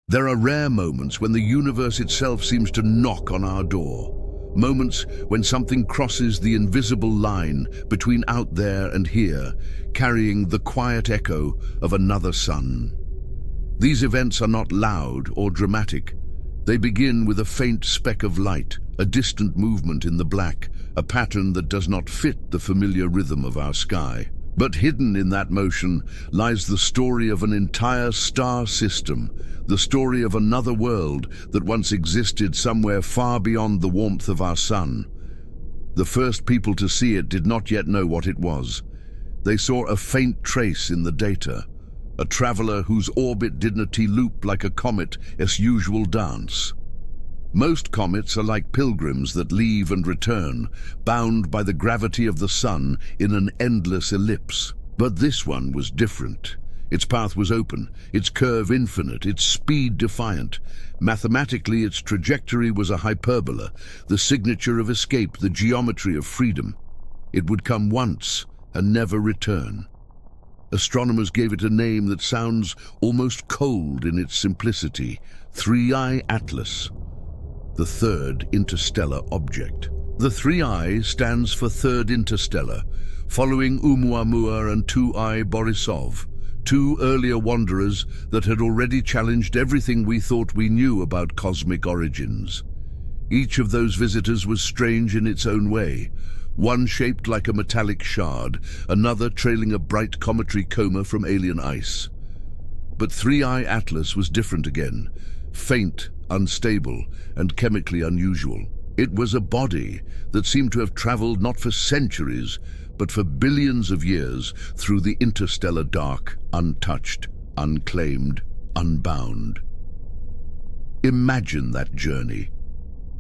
There are rare moments when the universe itself seems to knock on our door. Moments when something crosses the invisible line between out there and here, carrying the quiet echo of another sun. These events are not loud or dramatic. They begin with a faint speck of light, a distant movement in the black, a pattern that does not fit the familiar rhythm of our sky. But hidden in that motion lies the story of an entire star system, the story of another world that once existed somewhere far beyond the warmth of our sun. The first people to see it did not yet know what it was. They saw a faint trace in the data, a traveler whose orbit did not loop like a comet as usual dance. Most comets are like pilgrims that leave and return, bound by the gravity of the sun in an endless ellipse. But this one was different. Its path was open, its curve infinite, its speed defiant. Mathematically, its trajectory was a hyperbola, the signature of escape, the geometry of freedom. It would come once and never return. Astronomers gave it a name that sounds almost cold in its simplicity: 3I Atlas, the third interstellar object. The 3I stands for Third Interstellar, following Oumuamua and 2I Borisov, two earlier wanderers that had already challenged everything we thought we knew about cosmic origins. Each of those visitors was strange in its own way, one shaped like a metallic shard, another trailing a bright cometary coma from alien ice. But 3I Atlas was different again, faint, unstable, and chemically unusual. It was a body that seemed to have traveled not for centuries, but for billions of years through the interstellar dark, untouched, unclaimed, unbound. Imagine that journey.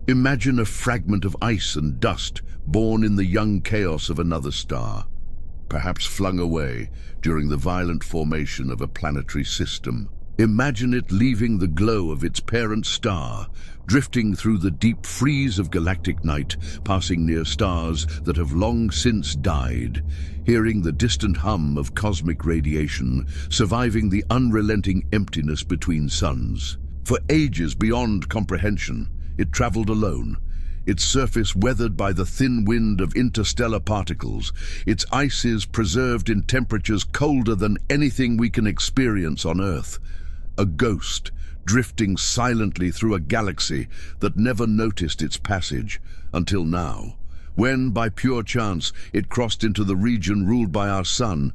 Imagine a fragment of ice and dust born in the young chaos of another star, perhaps flung away during the violent formation of a planetary system. Imagine it leaving the glow of its parent star, drifting through the deep freeze of galactic night, passing near stars that have long since died, hearing the distant hum of cosmic radiation, surviving the unrelenting emptiness between suns. For ages beyond comprehension, it traveled alone, its surface weathered by the thin wind of interstellar particles, its ices preserved in temperatures colder than anything we can experience on Earth. A ghost, drifting silently through a galaxy that never noticed its passage until now, when, by pure chance, it crossed into the region ruled by our sun.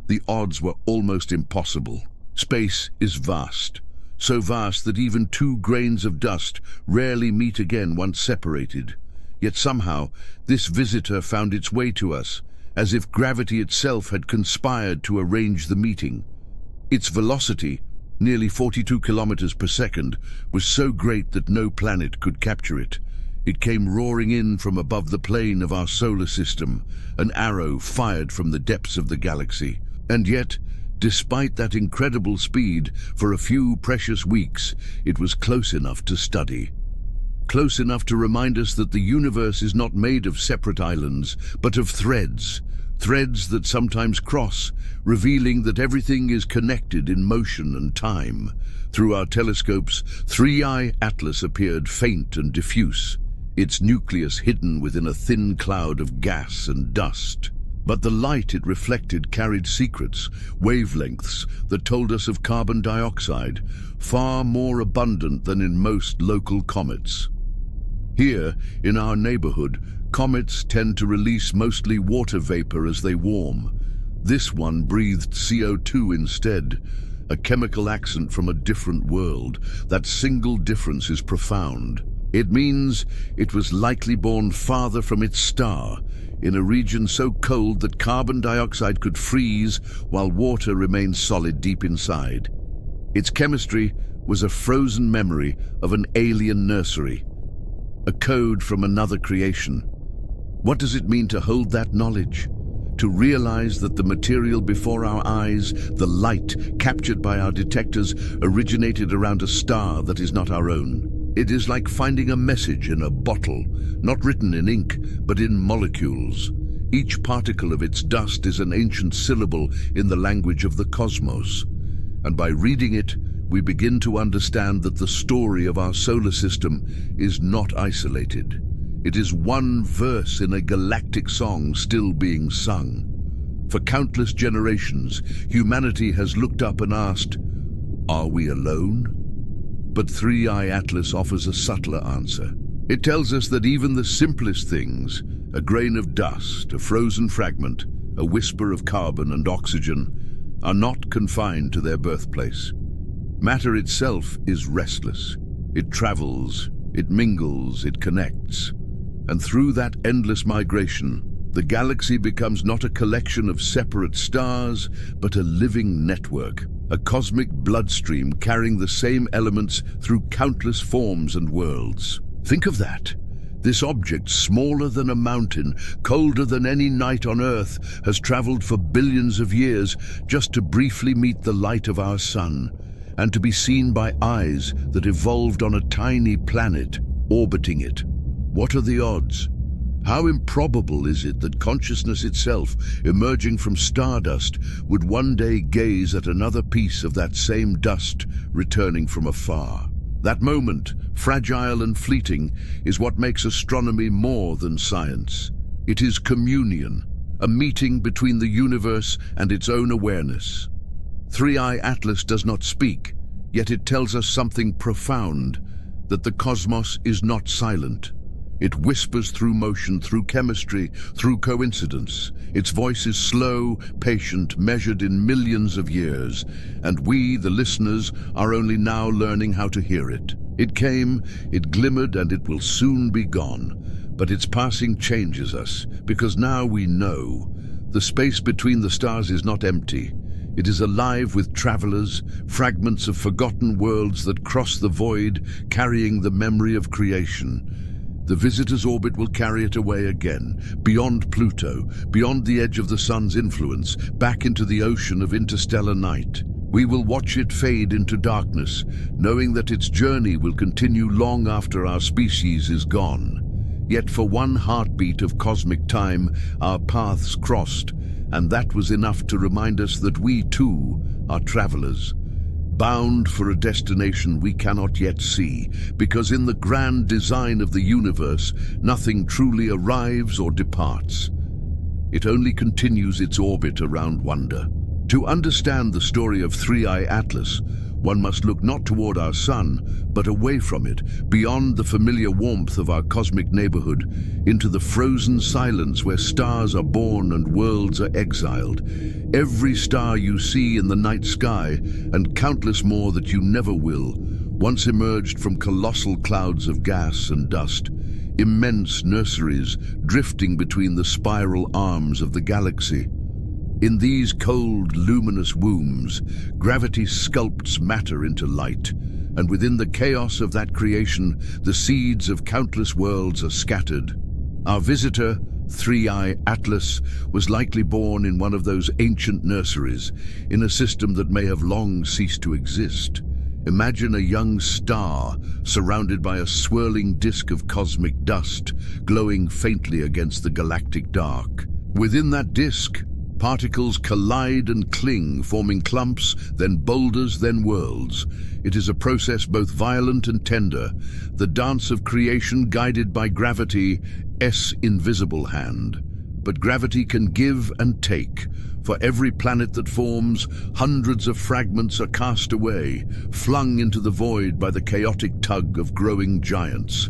The odds were almost impossible. Space is vast, so vast that even two grains of dust rarely meet again once separated. Yet somehow, this visitor found its way to us, as if gravity itself had conspired to arrange the meeting. Its velocity, nearly 42 kilometers per second, was so great that no planet could capture it. It came roaring in from above the plane of our solar system, an arrow fired from the depths of the galaxy. And yet, despite that incredible speed, for a few precious weeks, it was close enough to study. Close enough to remind us that the universe is not made of separate islands, but of threads. Threads that sometimes cross, revealing that everything is connected in motion and time. Through our telescopes, 3I Atlas appeared faint and diffuse, its nucleus hidden within a thin cloud of gas and dust. But the light it reflected carried secrets, wavelengths that told us of carbon dioxide, far more abundant than in most local comets. Here, in our neighborhood, comets tend to release mostly water vapor as they warm. This one breathed CO2 instead, a chemical accent from a different world. That single difference is profound. It means it was likely born farther from its star, in a region so cold that carbon dioxide could freeze while water remained solid deep inside. Its chemistry was a frozen memory of an alien nursery, a code from another creation. What does it mean to hold that knowledge? To realize that the material before our eyes, the light captured by our detectors, originated around a star that is not our own. It is like finding a message in a bottle, not written in ink, but in molecules. Each particle of its dust is an ancient syllable in the language of the cosmos. And by reading it, we begin to understand that the story of our solar system is not isolated. It is one verse in a galactic song still being sung. For countless generations, humanity has looked up and asked, "Are we alone?" But 3i Atlas offers a subtler answer. It tells us that even the simplest things, a grain of dust, a frozen fragment, a whisper of carbon and oxygen, are not confined to their birthplace. Matter itself is restless. It travels, it mingles, it connects. And through that endless migration, the galaxy becomes not a collection of separate stars, but a living network, a cosmic bloodstream carrying the same elements through countless forms and worlds. Think of that. This object, smaller than a mountain, colder than any night on Earth, has traveled for billions of years just to briefly meet the light of our sun, and to be seen by eyes that evolved on a tiny planet orbiting it. What are the odds? How improbable is it that consciousness itself, emerging from stardust, would one day gaze at another piece of that same dust returning from afar? That moment, fragile and fleeting, is what makes astronomy more than science. It is communion, a meeting between the universe and its own awareness. 3i Atlas does not speak, yet it tells us something profound, that the cosmos is not silent. It whispers through motion, through chemistry, through coincidence. Its voice is slow, patient, measured in millions of years, and we, the listeners, are only now learning how to hear it. It came, it glimmered, and it will soon be gone. But its passing changes us, because now we know. The space between the stars is not empty. It is alive with travelers, fragments of forgotten worlds that cross the void, carrying the memory of creation. The visitor's orbit will carry it away again, beyond Pluto, beyond the edge of the sun's influence, back into the ocean of interstellar night. We will watch it fade into darkness, knowing that its journey will continue long after our species is gone. Yet for one heartbeat of cosmic time, our paths crossed, and that was enough to remind us that we too are travelers, bound for a destination we cannot yet see, because in the grand design of the universe, nothing truly arrives or departs. It only continues its orbit around wonder. To understand the story of 3i Atlas, one must look not toward our sun, but away from it, beyond the familiar warmth of our cosmic neighborhood, into the frozen silence where stars are born and worlds are exiled. Every star you see in the night sky, and countless more that you never will, once emerged from colossal clouds of gas and dust, immense nurseries drifting between the spiral arms of the galaxy. In these cold, luminous wombs, gravity sculpts matter into light, and within the chaos of that creation, the seeds of countless worlds are scattered. Our visitor, 3i Atlas, was likely born in one of those ancient nurseries, in a system that may have long ceased to exist. Imagine a young star surrounded by a swirling disk of cosmic dust, glowing faintly against the galactic dark. Within that disk, particles collide and cling, forming clumps, then boulders, then worlds. It is a process both violent and tender, the dance of creation guided by gravity's invisible hand. But gravity can give and take. For every planet that forms, hundreds of fragments are cast away, flung into the void by the chaotic tug of growing giants.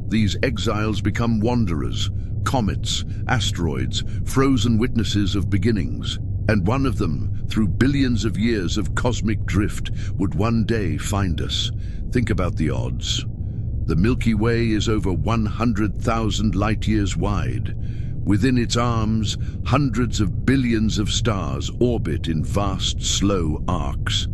These exiles become wanderers, comets, asteroids, frozen witnesses of beginnings. And one of them, through billions of years of cosmic drift, would one day find us. Think about the odds. The Milky Way is over 100,000 light-years wide. Within its arms, hundreds of billions of stars orbit in vast, slow arcs.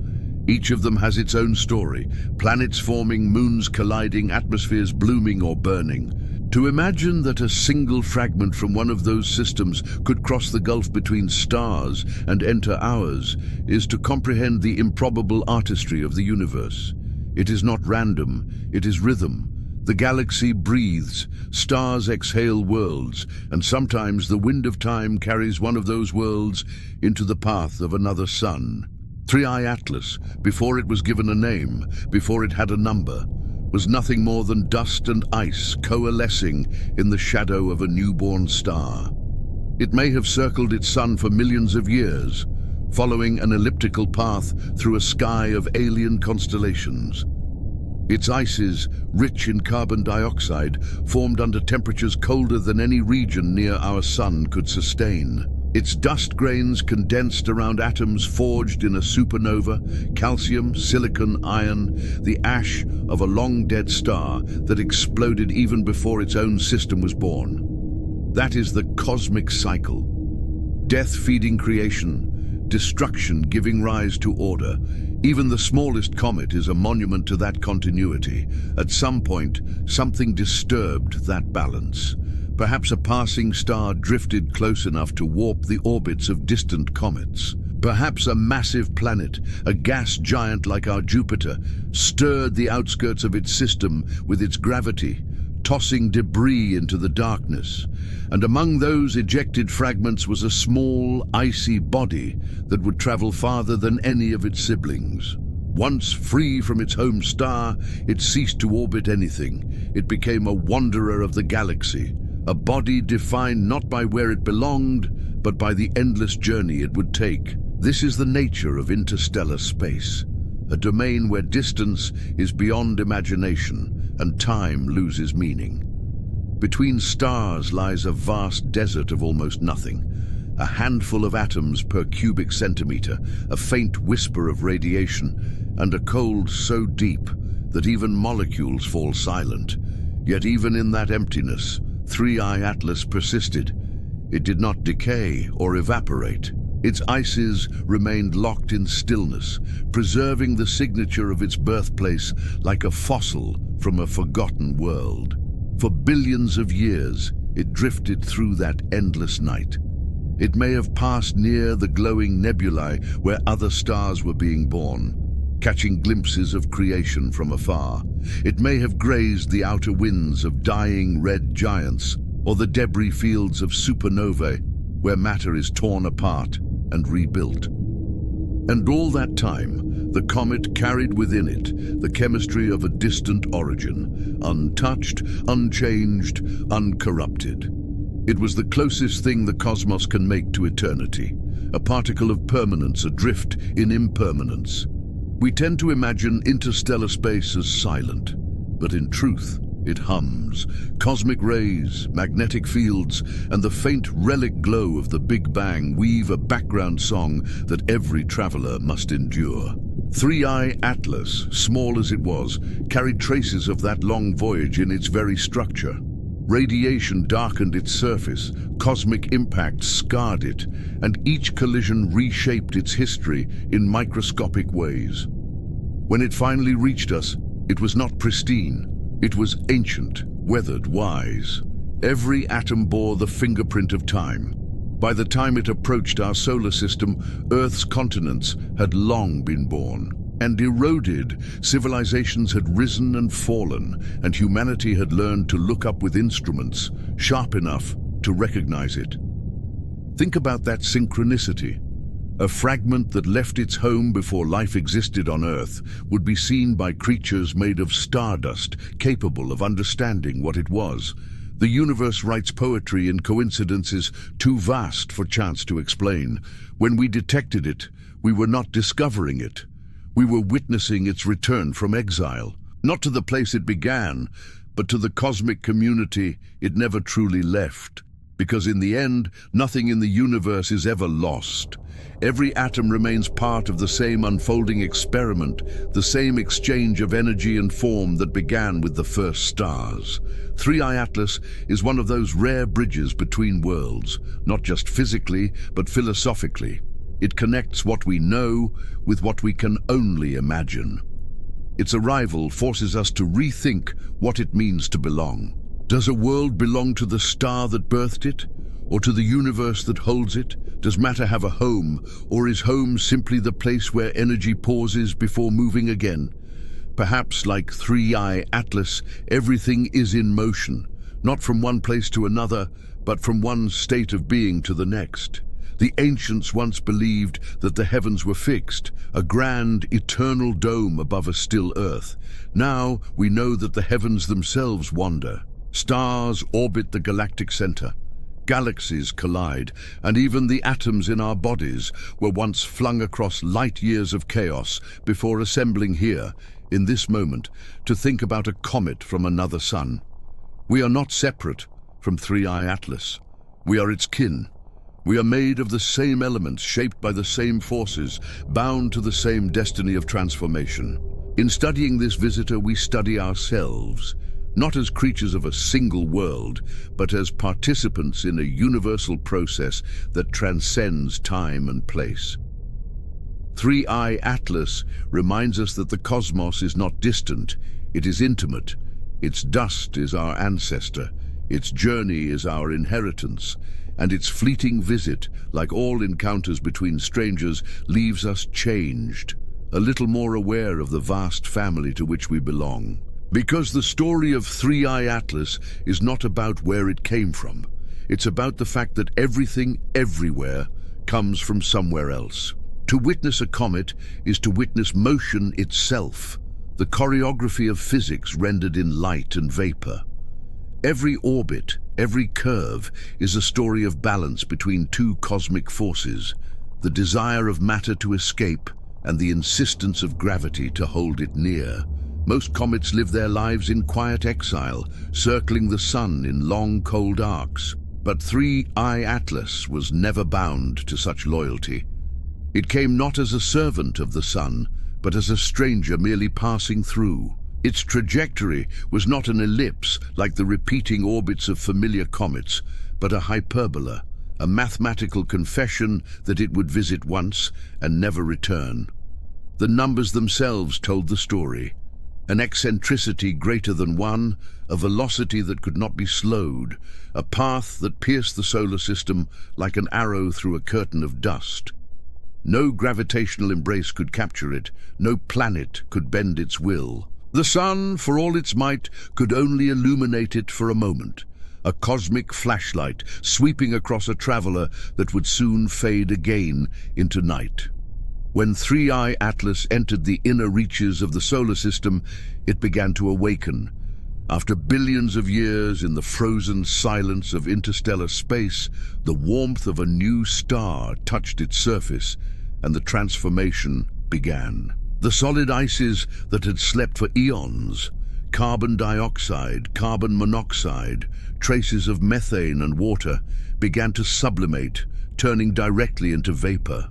Each of them has its own story, planets forming, moons colliding, atmospheres blooming or burning. To imagine that a single fragment from one of those systems could cross the gulf between stars and enter ours is to comprehend the improbable artistry of the universe. It is not random, it is rhythm. The galaxy breathes, stars exhale worlds, and sometimes the wind of time carries one of those worlds into the path of another sun. Three-Eye Atlas, before it was given a name, before it had a number, was nothing more than dust and ice coalescing in the shadow of a newborn star. It may have circled its sun for millions of years, following an elliptical path through a sky of alien constellations. Its ices, rich in carbon dioxide, formed under temperatures colder than any region near our sun could sustain. Its dust grains condensed around atoms forged in a supernova, calcium, silicon, iron, the ash of a long-dead star that exploded even before its own system was born. That is the cosmic cycle. Death feeding creation, destruction giving rise to order. Even the smallest comet is a monument to that continuity. At some point, something disturbed that balance. Perhaps a passing star drifted close enough to warp the orbits of distant comets. Perhaps a massive planet, a gas giant like our Jupiter, stirred the outskirts of its system with its gravity, tossing debris into the darkness. And among those ejected fragments was a small, icy body that would travel farther than any of its siblings. Once free from its home star, it ceased to orbit anything. It became a wanderer of the galaxy, a body defined not by where it belonged, but by the endless journey it would take. This is the nature of interstellar space, a domain where distance is beyond imagination and time loses meaning. Between stars lies a vast desert of almost nothing, a handful of atoms per cubic centimeter, a faint whisper of radiation, and a cold so deep that even molecules fall silent. Yet even in that emptiness, Three-Eye Atlas persisted. It did not decay or evaporate. Its ices remained locked in stillness, preserving the signature of its birthplace like a fossil from a forgotten world. For billions of years, it drifted through that endless night. It may have passed near the glowing nebulae where other stars were being born, catching glimpses of creation from afar. It may have grazed the outer winds of dying red giants, or the debris fields of supernovae, where matter is torn apart and rebuilt. And all that time, the comet carried within it the chemistry of a distant origin, untouched, unchanged, uncorrupted. It was the closest thing the cosmos can make to eternity, a particle of permanence adrift in impermanence. We tend to imagine interstellar space as silent, but in truth, it hums. Cosmic rays, magnetic fields, and the faint relic glow of the Big Bang weave a background song that every traveler must endure. Three-Eye Atlas, small as it was, carried traces of that long voyage in its very structure. Radiation darkened its surface, cosmic impacts scarred it, and each collision reshaped its history in microscopic ways. When it finally reached us, it was not pristine. It was ancient, weathered, wise. Every atom bore the fingerprint of time. By the time it approached our solar system, Earth's continents had long been born and eroded. Civilizations had risen and fallen, and humanity had learned to look up with instruments sharp enough to recognize it. Think about that synchronicity. A fragment that left its home before life existed on Earth would be seen by creatures made of stardust, capable of understanding what it was. The universe writes poetry in coincidences too vast for chance to explain. When we detected it, we were not discovering it. We were witnessing its return from exile, not to the place it began, but to the cosmic community it never truly left. Because in the end, nothing in the universe is ever lost. Every atom remains part of the same unfolding experiment, the same exchange of energy and form that began with the first stars. Three-Eye Atlas is one of those rare bridges between worlds, not just physically, but philosophically. It connects what we know with what we can only imagine. Its arrival forces us to rethink what it means to belong. Does a world belong to the star that birthed it, or to the universe that holds it? Does matter have a home, or is home simply the place where energy pauses before moving again? Perhaps, like Three-Eye Atlas, everything is in motion, not from one place to another, but from one state of being to the next. The ancients once believed that the heavens were fixed, a grand, eternal dome above a still earth. Now we know that the heavens themselves wander. Stars orbit the galactic center. Galaxies collide, and even the atoms in our bodies were once flung across light years of chaos before assembling here, in this moment, to think about a comet from another sun. We are not separate from 3I Atlas. We are its kin. We are made of the same elements, shaped by the same forces, bound to the same destiny of transformation. In studying this visitor, we study ourselves, not as creatures of a single world, but as participants in a universal process that transcends time and place. 3I Atlas reminds us that the cosmos is not distant, it is intimate. Its dust is our ancestor, its journey is our inheritance, and its fleeting visit, like all encounters between strangers, leaves us changed, a little more aware of the vast family to which we belong. Because the story of 3I Atlas is not about where it came from. It's about the fact that everything, everywhere, comes from somewhere else. To witness a comet is to witness motion itself, the choreography of physics rendered in light and vapor. Every orbit, every curve, is a story of balance between two cosmic forces, the desire of matter to escape and the insistence of gravity to hold it near. Most comets live their lives in quiet exile, circling the sun in long, cold arcs. But 3I Atlas was never bound to such loyalty. It came not as a servant of the sun, but as a stranger merely passing through. Its trajectory was not an ellipse like the repeating orbits of familiar comets, but a hyperbola, a mathematical confession that it would visit once and never return. The numbers themselves told the story. An eccentricity greater than 1, a velocity that could not be slowed, a path that pierced the solar system like an arrow through a curtain of dust. No gravitational embrace could capture it, no planet could bend its will. The sun, for all its might, could only illuminate it for a moment, a cosmic flashlight sweeping across a traveler that would soon fade again into night. When 3I Atlas entered the inner reaches of the solar system, it began to awaken. After billions of years in the frozen silence of interstellar space, the warmth of a new star touched its surface, and the transformation began. The solid ices that had slept for eons, carbon dioxide, carbon monoxide, traces of methane and water, began to sublimate, turning directly into vapor.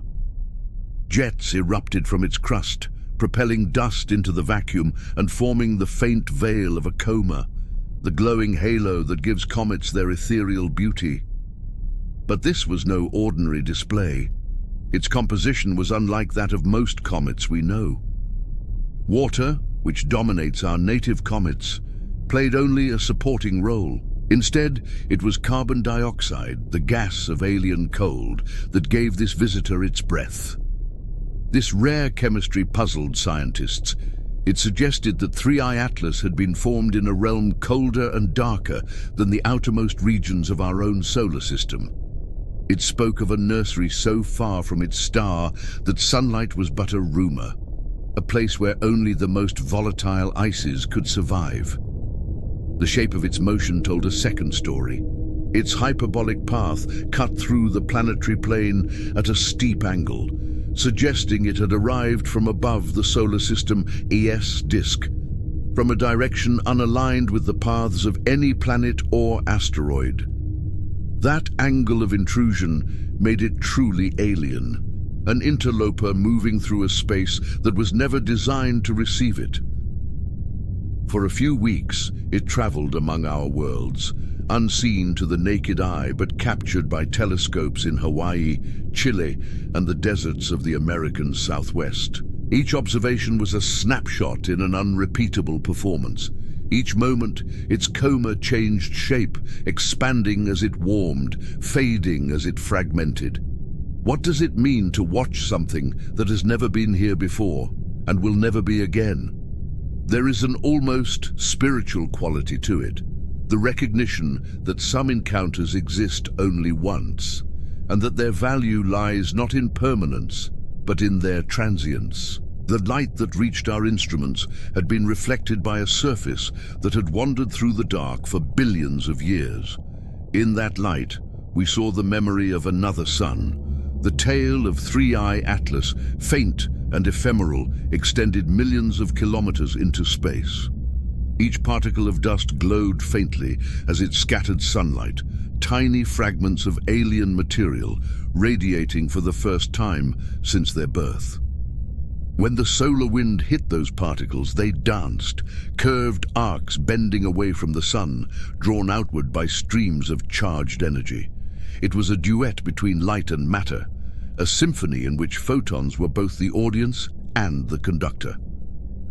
Jets erupted from its crust, propelling dust into the vacuum and forming the faint veil of a coma, the glowing halo that gives comets their ethereal beauty. But this was no ordinary display. Its composition was unlike that of most comets we know. Water, which dominates our native comets, played only a supporting role. Instead, it was carbon dioxide, the gas of alien cold, that gave this visitor its breath. This rare chemistry puzzled scientists. It suggested that 3I Atlas had been formed in a realm colder and darker than the outermost regions of our own solar system. It spoke of a nursery so far from its star that sunlight was but a rumor, a place where only the most volatile ices could survive. The shape of its motion told a second story. Its hyperbolic path cut through the planetary plane at a steep angle, suggesting it had arrived from above the solar system ES disk, from a direction unaligned with the paths of any planet or asteroid. That angle of intrusion made it truly alien, an interloper moving through a space that was never designed to receive it. For a few weeks, it traveled among our worlds, unseen to the naked eye but captured by telescopes in Hawaii, Chile, and the deserts of the American Southwest. Each observation was a snapshot in an unrepeatable performance. Each moment, its coma changed shape, expanding as it warmed, fading as it fragmented. What does it mean to watch something that has never been here before and will never be again? There is an almost spiritual quality to it, the recognition that some encounters exist only once, and that their value lies not in permanence, but in their transience. The light that reached our instruments had been reflected by a surface that had wandered through the dark for billions of years. In that light, we saw the memory of another sun. The tail of 3I Atlas, faint and ephemeral, extended millions of kilometers into space. Each particle of dust glowed faintly as it scattered sunlight, tiny fragments of alien material radiating for the first time since their birth. When the solar wind hit those particles, they danced, curved arcs bending away from the sun, drawn outward by streams of charged energy. It was a duet between light and matter, a symphony in which photons were both the audience and the conductor.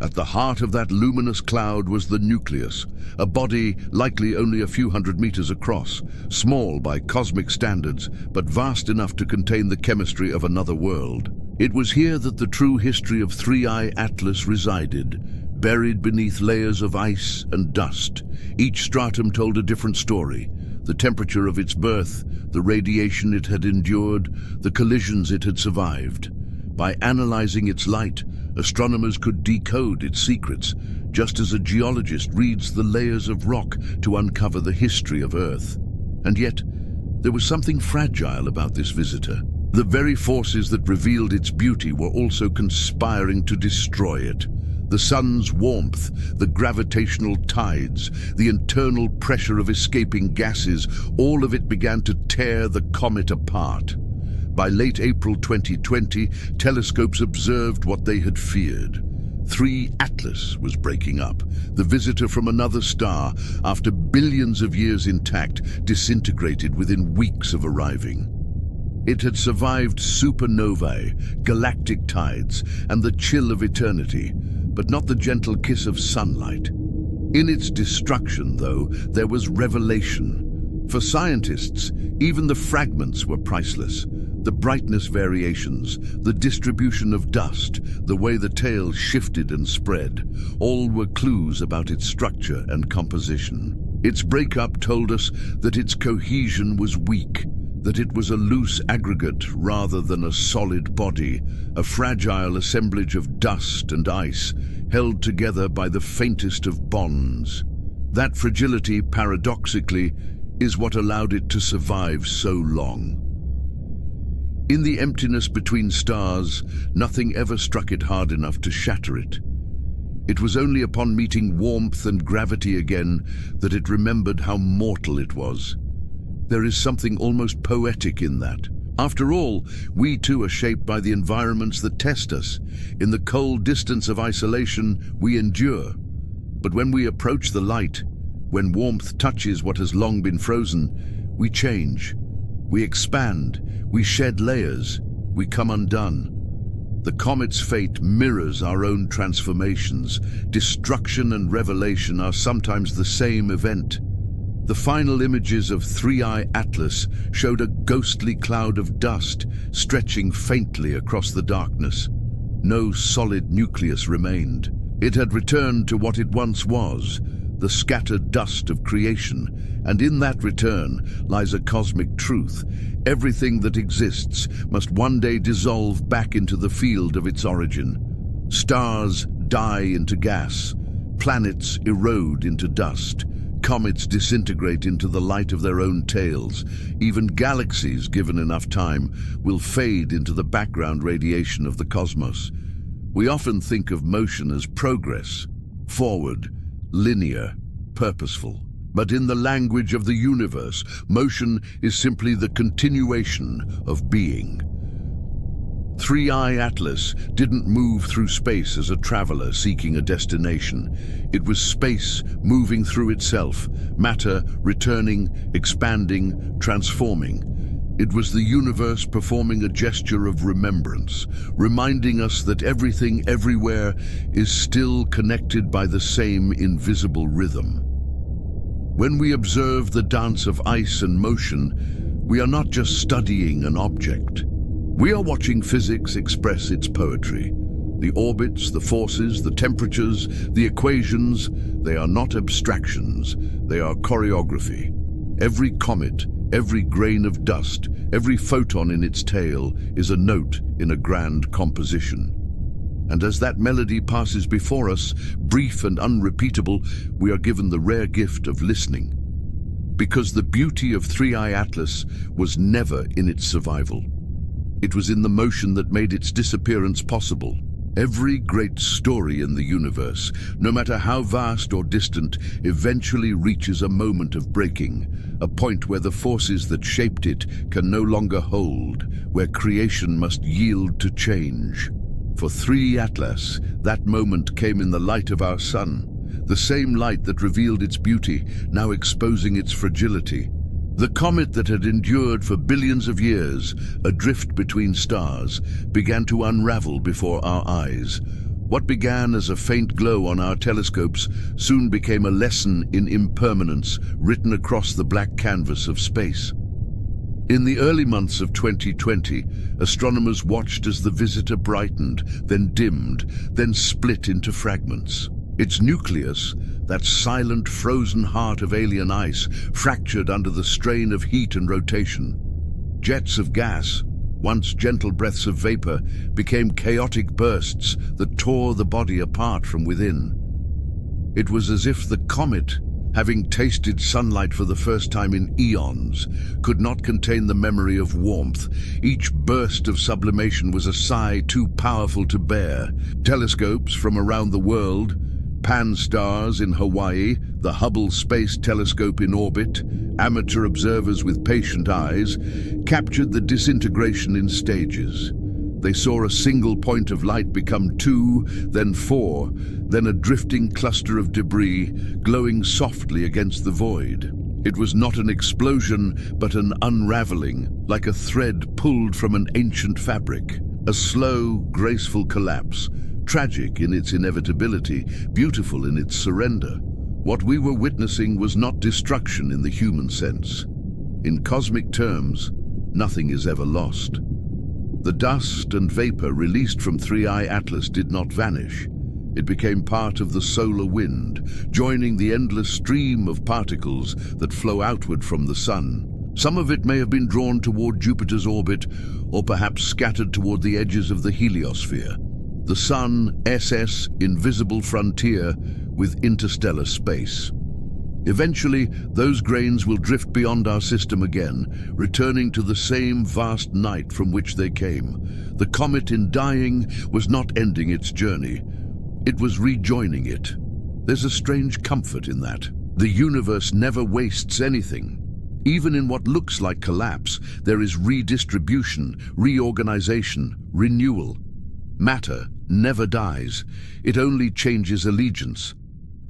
At the heart of that luminous cloud was the nucleus, a body likely only a few hundred meters across, small by cosmic standards, but vast enough to contain the chemistry of another world. It was here that the true history of 3I Atlas resided, buried beneath layers of ice and dust. Each stratum told a different story: the temperature of its birth, the radiation it had endured, the collisions it had survived. By analyzing its light, astronomers could decode its secrets, just as a geologist reads the layers of rock to uncover the history of Earth. And yet, there was something fragile about this visitor. The very forces that revealed its beauty were also conspiring to destroy it. The sun's warmth, the gravitational tides, the internal pressure of escaping gases, all of it began to tear the comet apart. By late April 2020, telescopes observed what they had feared. 3 Atlas was breaking up, the visitor from another star, after billions of years intact, disintegrated within weeks of arriving. It had survived supernovae, galactic tides, and the chill of eternity, but not the gentle kiss of sunlight. In its destruction, though, there was revelation. For scientists, even the fragments were priceless. The brightness variations, the distribution of dust, the way the tail shifted and spread, all were clues about its structure and composition. Its breakup told us that its cohesion was weak, that it was a loose aggregate rather than a solid body, a fragile assemblage of dust and ice, held together by the faintest of bonds. That fragility, paradoxically, is what allowed it to survive so long. In the emptiness between stars, nothing ever struck it hard enough to shatter it. It was only upon meeting warmth and gravity again that it remembered how mortal it was. There is something almost poetic in that. After all, we too are shaped by the environments that test us. In the cold distance of isolation, we endure. But when we approach the light, when warmth touches what has long been frozen, we change. We expand, we shed layers, we come undone. The comet's fate mirrors our own transformations. Destruction and revelation are sometimes the same event. The final images of 3I Atlas showed a ghostly cloud of dust stretching faintly across the darkness. No solid nucleus remained. It had returned to what it once was, the scattered dust of creation, and in that return lies a cosmic truth. Everything that exists must one day dissolve back into the field of its origin. Stars die into gas, planets erode into dust, comets disintegrate into the light of their own tails. Even galaxies, given enough time, will fade into the background radiation of the cosmos. We often think of motion as progress, forward, linear, purposeful. But in the language of the universe, motion is simply the continuation of being. 3I Atlas didn't move through space as a traveler seeking a destination. It was space moving through itself, matter returning, expanding, transforming. It was the universe performing a gesture of remembrance, reminding us that everything everywhere is still connected by the same invisible rhythm. When we observe the dance of ice and motion, we are not just studying an object. We are watching physics express its poetry. The orbits, the forces, the temperatures, the equations, they are not abstractions, they are choreography. Every comet, Every grain of dust, every photon in its tail is a note in a grand composition. And as that melody passes before us, brief and unrepeatable, we are given the rare gift of listening. Because the beauty of Three-Eye Atlas was never in its survival. It was in the motion that made its disappearance possible. Every great story in the universe, no matter how vast or distant, eventually reaches a moment of breaking, a point where the forces that shaped it can no longer hold, where creation must yield to change. For Three-Eye Atlas, that moment came in the light of our sun, the same light that revealed its beauty, now exposing its fragility. The comet that had endured for billions of years, adrift between stars, began to unravel before our eyes. What began as a faint glow on our telescopes soon became a lesson in impermanence written across the black canvas of space. In the early months of 2020, astronomers watched as the visitor brightened, then dimmed, then split into fragments. Its nucleus, that silent, frozen heart of alien ice, fractured under the strain of heat and rotation. Jets of gas, once gentle breaths of vapor, became chaotic bursts that tore the body apart from within. It was as if the comet, having tasted sunlight for the first time in eons, could not contain the memory of warmth. Each burst of sublimation was a sigh too powerful to bear. Telescopes from around the world, Pan-STARRS in Hawaii, the Hubble Space Telescope in orbit, amateur observers with patient eyes, captured the disintegration in stages. They saw a single point of light become two, then four, then a drifting cluster of debris glowing softly against the void. It was not an explosion, but an unraveling, like a thread pulled from an ancient fabric. A slow, graceful collapse, tragic in its inevitability, beautiful in its surrender. What we were witnessing was not destruction in the human sense. In cosmic terms, nothing is ever lost. The dust and vapor released from Three-Eye Atlas did not vanish. It became part of the solar wind, joining the endless stream of particles that flow outward from the sun. Some of it may have been drawn toward Jupiter's orbit, or perhaps scattered toward the edges of the heliosphere. The sun, SS, invisible frontier with interstellar space. Eventually, those grains will drift beyond our system again, returning to the same vast night from which they came. The comet, in dying, was not ending its journey. It was rejoining it. There's a strange comfort in that. The universe never wastes anything. Even in what looks like collapse, there is redistribution, reorganization, renewal. Matter never dies. It only changes allegiance.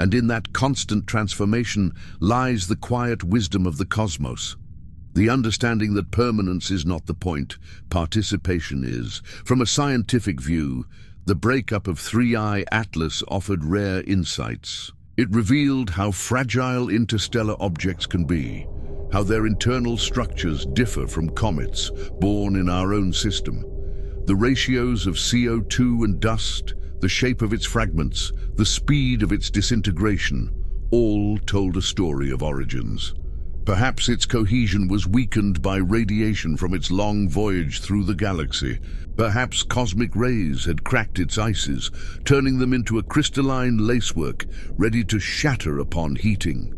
And in that constant transformation lies the quiet wisdom of the cosmos. The understanding that permanence is not the point, participation is. From a scientific view, the breakup of Three-Eye Atlas offered rare insights. It revealed how fragile interstellar objects can be, how their internal structures differ from comets born in our own system. The ratios of CO2 and dust, the shape of its fragments, the speed of its disintegration, all told a story of origins. Perhaps its cohesion was weakened by radiation from its long voyage through the galaxy. Perhaps cosmic rays had cracked its ices, turning them into a crystalline lacework ready to shatter upon heating.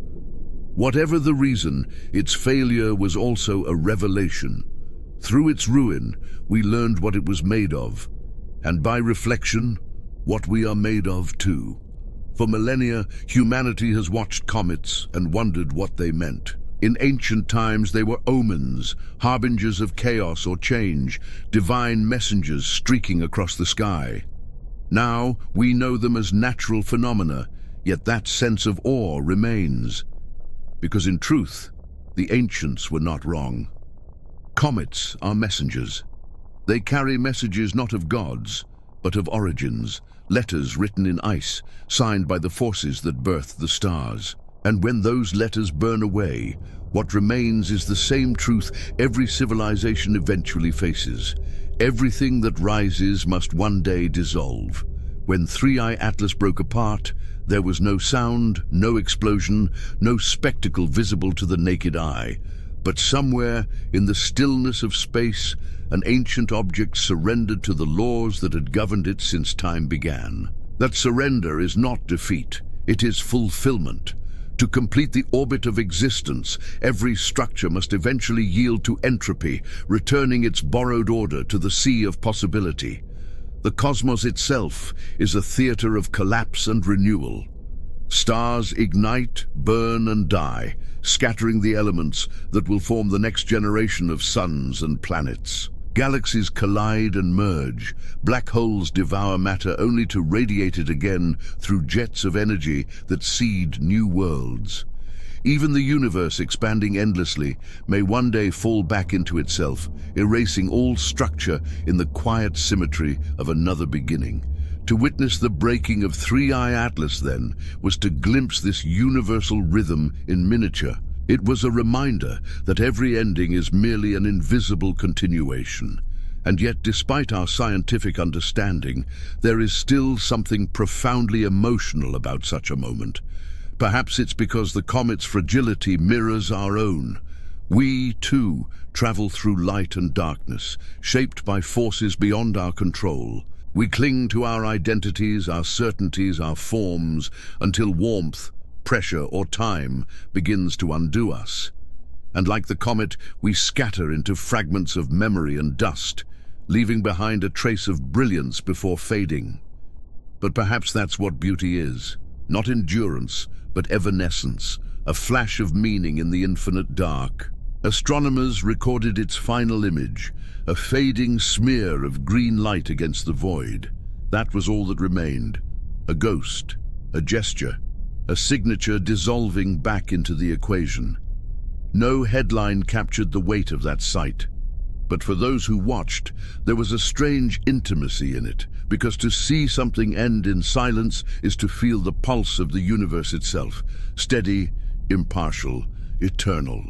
Whatever the reason, its failure was also a revelation. Through its ruin, we learned what it was made of, and by reflection, what we are made of too. For millennia, humanity has watched comets and wondered what they meant. In ancient times, they were omens, harbingers of chaos or change, divine messengers streaking across the sky. Now, we know them as natural phenomena, yet that sense of awe remains. Because in truth, the ancients were not wrong. Comets are messengers. They carry messages not of gods, but of origins, letters written in ice, signed by the forces that birthed the stars. And when those letters burn away, what remains is the same truth every civilization eventually faces. Everything that rises must one day dissolve. When Three-Eye Atlas broke apart, there was no sound, no explosion, no spectacle visible to the naked eye. But somewhere in the stillness of space, an ancient object surrendered to the laws that had governed it since time began. That surrender is not defeat, it is fulfillment. To complete the orbit of existence, every structure must eventually yield to entropy, returning its borrowed order to the sea of possibility. The cosmos itself is a theater of collapse and renewal. Stars ignite, burn and die, scattering the elements that will form the next generation of suns and planets. Galaxies collide and merge. Black holes devour matter only to radiate it again through jets of energy that seed new worlds. Even the universe, expanding endlessly, may one day fall back into itself, erasing all structure in the quiet symmetry of another beginning. To witness the breaking of Three-Eye Atlas, then, was to glimpse this universal rhythm in miniature. It was a reminder that every ending is merely an invisible continuation. And yet, despite our scientific understanding, there is still something profoundly emotional about such a moment. Perhaps it's because the comet's fragility mirrors our own. We, too, travel through light and darkness, shaped by forces beyond our control. We cling to our identities, our certainties, our forms, until warmth, pressure, or time begins to undo us. And like the comet, we scatter into fragments of memory and dust, leaving behind a trace of brilliance before fading. But perhaps that's what beauty is. Not endurance, but evanescence, a flash of meaning in the infinite dark. Astronomers recorded its final image, a fading smear of green light against the void. That was all that remained. A ghost, a gesture, a signature dissolving back into the equation. No headline captured the weight of that sight. But for those who watched, there was a strange intimacy in it, because to see something end in silence is to feel the pulse of the universe itself, steady, impartial, eternal.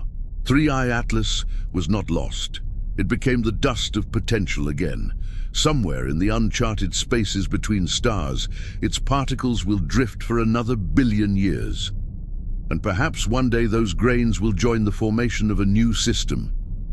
Three-Eye Atlas was not lost. It became the dust of potential again. Somewhere in the uncharted spaces between stars, its particles will drift for another billion years. And perhaps one day those grains will join the formation of a new system,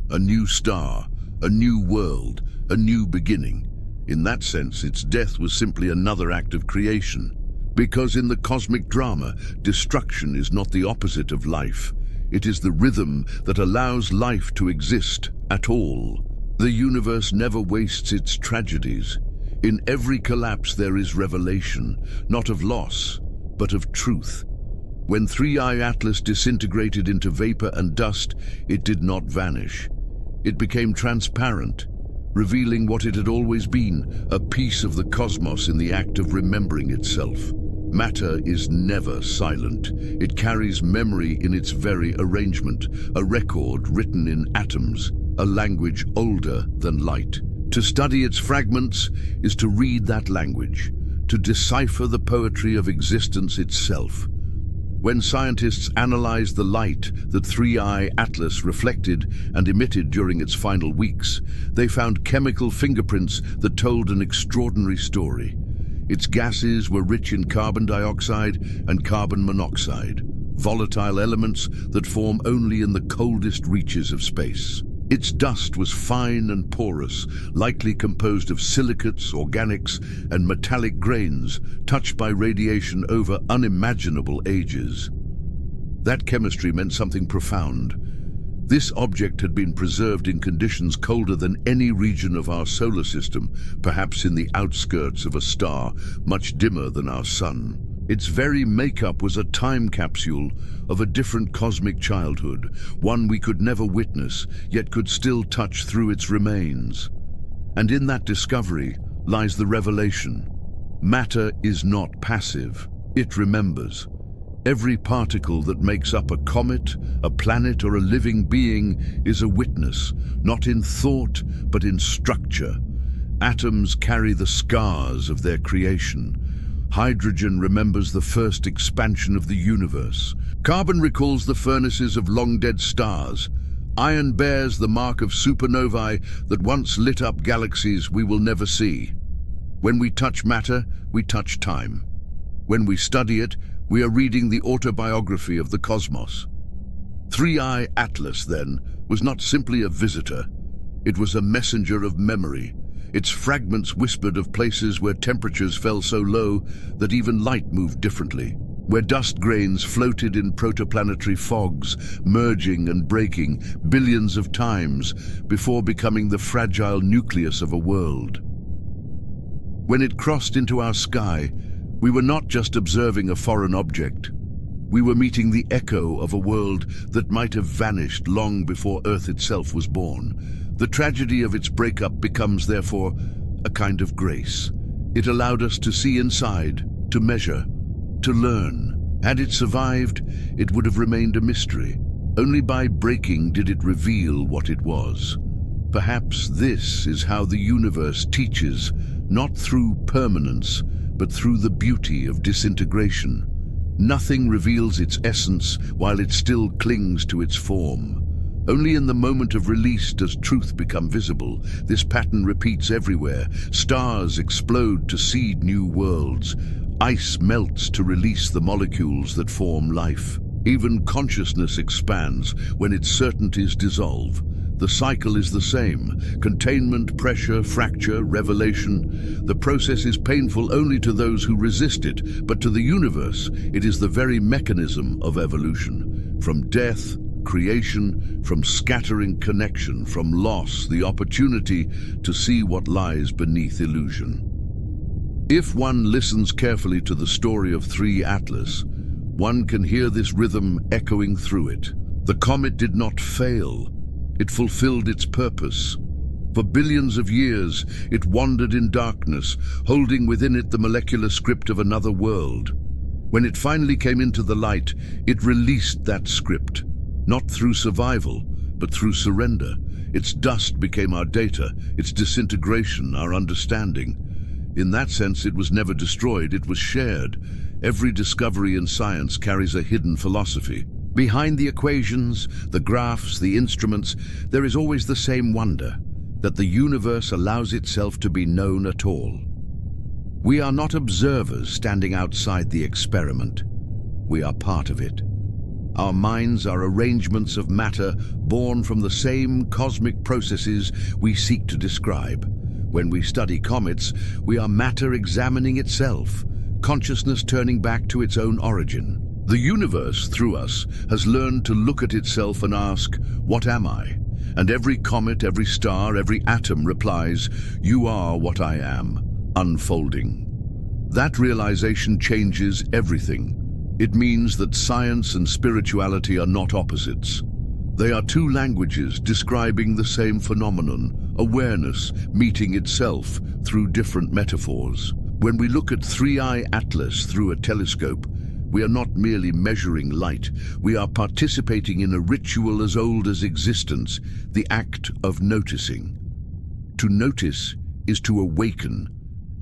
a new star, a new world, a new beginning. In that sense, its death was simply another act of creation. Because in the cosmic drama, destruction is not the opposite of life. It is the rhythm that allows life to exist at all. The universe never wastes its tragedies. In every collapse there is revelation, not of loss, but of truth. When Three-Eye Atlas disintegrated into vapor and dust, it did not vanish. It became transparent, revealing what it had always been, a piece of the cosmos in the act of remembering itself. Matter is never silent. It carries memory in its very arrangement, a record written in atoms, a language older than light. To study its fragments is to read that language, to decipher the poetry of existence itself. When scientists analyzed the light that Three-Eye Atlas reflected and emitted during its final weeks, they found chemical fingerprints that told an extraordinary story. Its gases were rich in carbon dioxide and carbon monoxide, volatile elements that form only in the coldest reaches of space. Its dust was fine and porous, likely composed of silicates, organics, and metallic grains touched by radiation over unimaginable ages. That chemistry meant something profound. This object had been preserved in conditions colder than any region of our solar system, perhaps in the outskirts of a star much dimmer than our sun. Its very makeup was a time capsule of a different cosmic childhood, one we could never witness, yet could still touch through its remains. And in that discovery lies the revelation. Matter is not passive, it remembers. Every particle that makes up a comet, a planet, or a living being is a witness, not in thought, but in structure. Atoms carry the scars of their creation. Hydrogen remembers the first expansion of the universe. Carbon recalls the furnaces of long-dead stars. Iron bears the mark of supernovae that once lit up galaxies we will never see. When we touch matter, we touch time. When we study it, we are reading the autobiography of the cosmos. 3-Eye Atlas, then, was not simply a visitor. It was a messenger of memory. Its fragments whispered of places where temperatures fell so low that even light moved differently, where dust grains floated in protoplanetary fogs, merging and breaking billions of times before becoming the fragile nucleus of a world. When it crossed into our sky, we were not just observing a foreign object. We were meeting the echo of a world that might have vanished long before Earth itself was born. The tragedy of its breakup becomes, therefore, a kind of grace. It allowed us to see inside, to measure, to learn. Had it survived, it would have remained a mystery. Only by breaking did it reveal what it was. Perhaps this is how the universe teaches, not through permanence, but through the beauty of disintegration. Nothing reveals its essence while it still clings to its form. Only in the moment of release does truth become visible. This pattern repeats everywhere. Stars explode to seed new worlds. Ice melts to release the molecules that form life. Even consciousness expands when its certainties dissolve. The cycle is the same: containment, pressure, fracture, revelation. The process is painful only to those who resist it, but to the universe, it is the very mechanism of evolution. From death, creation; from scattering, connection; from loss, the opportunity to see what lies beneath illusion. If one listens carefully to the story of 3 Atlas, one can hear this rhythm echoing through it. The comet did not fail. It fulfilled its purpose. For billions of years, it wandered in darkness, holding within it the molecular script of another world. When it finally came into the light, it released that script, not through survival, but through surrender. Its dust became our data, its disintegration our understanding. In that sense, it was never destroyed, it was shared. Every discovery in science carries a hidden philosophy. Behind the equations, the graphs, the instruments, there is always the same wonder, that the universe allows itself to be known at all. We are not observers standing outside the experiment. We are part of it. Our minds are arrangements of matter born from the same cosmic processes we seek to describe. When we study comets, we are matter examining itself, consciousness turning back to its own origin. The universe, through us, has learned to look at itself and ask, "What am I?" And every comet, every star, every atom replies, "You are what I am," unfolding. That realization changes everything. It means that science and spirituality are not opposites. They are two languages describing the same phenomenon, awareness meeting itself through different metaphors. When we look at 3-Eye Atlas through a telescope, we are not merely measuring light, we are participating in a ritual as old as existence, the act of noticing. To notice is to awaken,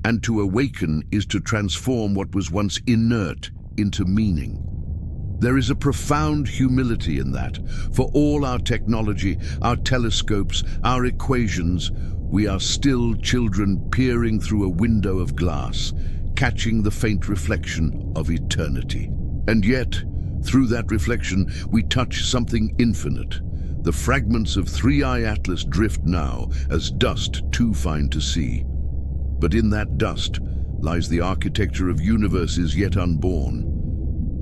and to awaken is to transform what was once inert into meaning. There is a profound humility in that. For all our technology, our telescopes, our equations, we are still children peering through a window of glass, catching the faint reflection of eternity. And yet, through that reflection, we touch something infinite. The fragments of 3-Eye Atlas drift now as dust too fine to see. But in that dust lies the architecture of universes yet unborn.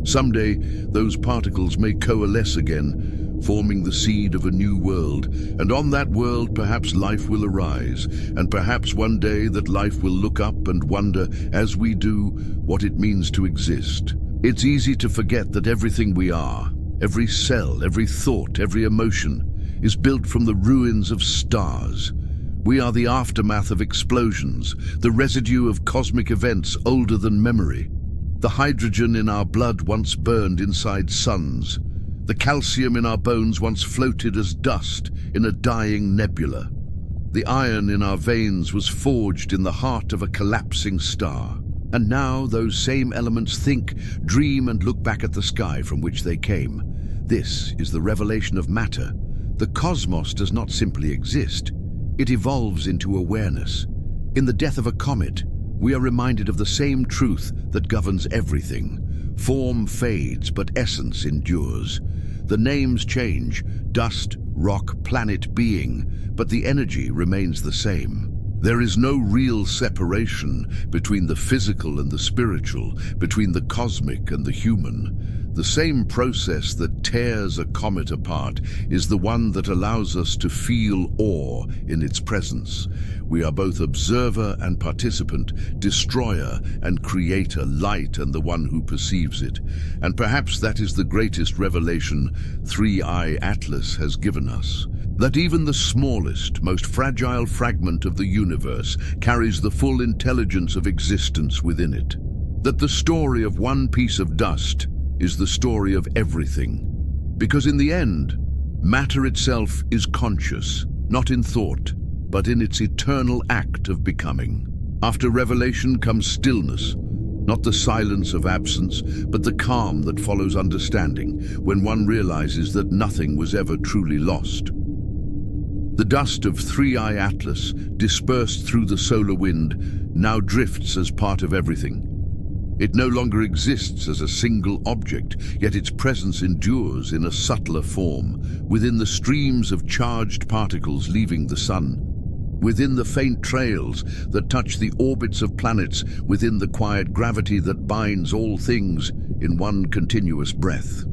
Someday, those particles may coalesce again, forming the seed of a new world, and on that world perhaps life will arise, and perhaps one day that life will look up and wonder, as we do, what it means to exist. It's easy to forget that everything we are, every cell, every thought, every emotion, is built from the ruins of stars. We are the aftermath of explosions, the residue of cosmic events older than memory. The hydrogen in our blood once burned inside suns. The calcium in our bones once floated as dust in a dying nebula. The iron in our veins was forged in the heart of a collapsing star. And now those same elements think, dream, and look back at the sky from which they came. This is the revelation of matter. The cosmos does not simply exist. It evolves into awareness. In the death of a comet, we are reminded of the same truth that governs everything. Form fades, but essence endures. The names change: dust, rock, planet, being, but the energy remains the same. There is no real separation between the physical and the spiritual, between the cosmic and the human. The same process that tears a comet apart is the one that allows us to feel awe in its presence. We are both observer and participant, destroyer and creator, light and the one who perceives it. And perhaps that is the greatest revelation Three-Eye Atlas has given us. That even the smallest, most fragile fragment of the universe carries the full intelligence of existence within it. That the story of one piece of dust is the story of everything. Because in the end, matter itself is conscious, not in thought, but in its eternal act of becoming. After revelation comes stillness, not the silence of absence, but the calm that follows understanding, when one realizes that nothing was ever truly lost. The dust of Three-Eye Atlas, dispersed through the solar wind, now drifts as part of everything. It no longer exists as a single object, yet its presence endures in a subtler form, within the streams of charged particles leaving the sun, within the faint trails that touch the orbits of planets, within the quiet gravity that binds all things in one continuous breath.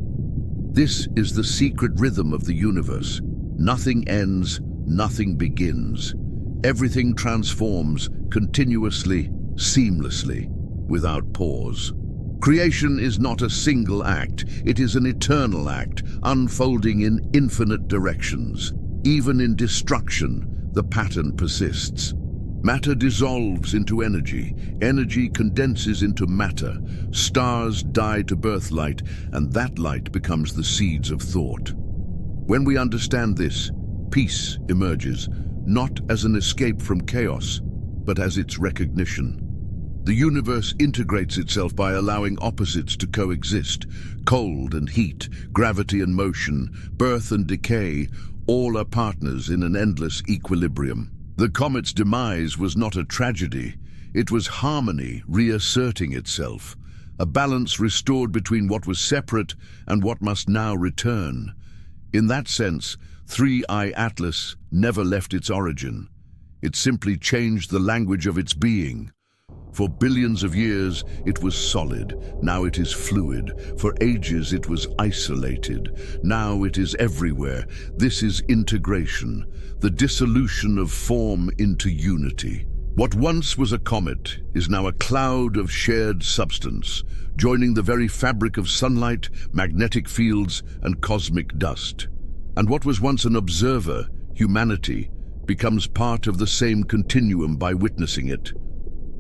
This is the secret rhythm of the universe. Nothing ends, nothing begins. Everything transforms continuously, seamlessly, without pause. Creation is not a single act, it is an eternal act, unfolding in infinite directions. Even in destruction, the pattern persists. Matter dissolves into energy, energy condenses into matter, stars die to birth light, and that light becomes the seeds of thought. When we understand this, peace emerges, not as an escape from chaos, but as its recognition. The universe integrates itself by allowing opposites to coexist. Cold and heat, gravity and motion, birth and decay, all are partners in an endless equilibrium. The comet's demise was not a tragedy. It was harmony reasserting itself, a balance restored between what was separate and what must now return. In that sense, Three-Eye Atlas never left its origin. It simply changed the language of its being. For billions of years, it was solid. Now it is fluid. For ages, it was isolated. Now it is everywhere. This is integration, the dissolution of form into unity. What once was a comet is now a cloud of shared substance, joining the very fabric of sunlight, magnetic fields, and cosmic dust. And what was once an observer, humanity, becomes part of the same continuum by witnessing it.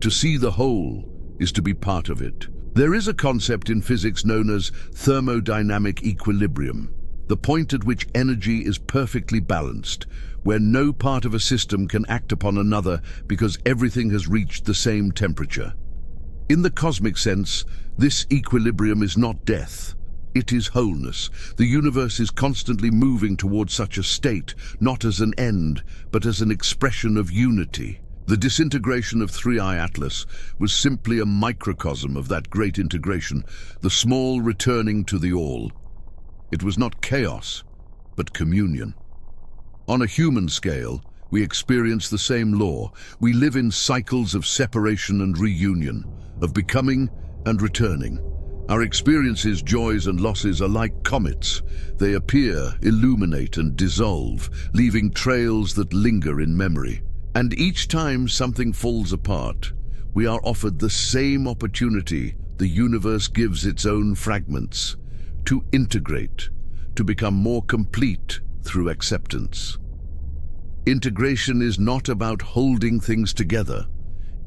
To see the whole is to be part of it. There is a concept in physics known as thermodynamic equilibrium, the point at which energy is perfectly balanced, where no part of a system can act upon another because everything has reached the same temperature. In the cosmic sense, this equilibrium is not death. It is wholeness. The universe is constantly moving towards such a state, not as an end, but as an expression of unity. The disintegration of Three-Eye Atlas was simply a microcosm of that great integration, the small returning to the all. It was not chaos, but communion. On a human scale, we experience the same law. We live in cycles of separation and reunion, of becoming and returning. Our experiences, joys and losses are like comets. They appear, illuminate and dissolve, leaving trails that linger in memory. And each time something falls apart, we are offered the same opportunity the universe gives its own fragments, to integrate, to become more complete through acceptance. Integration is not about holding things together.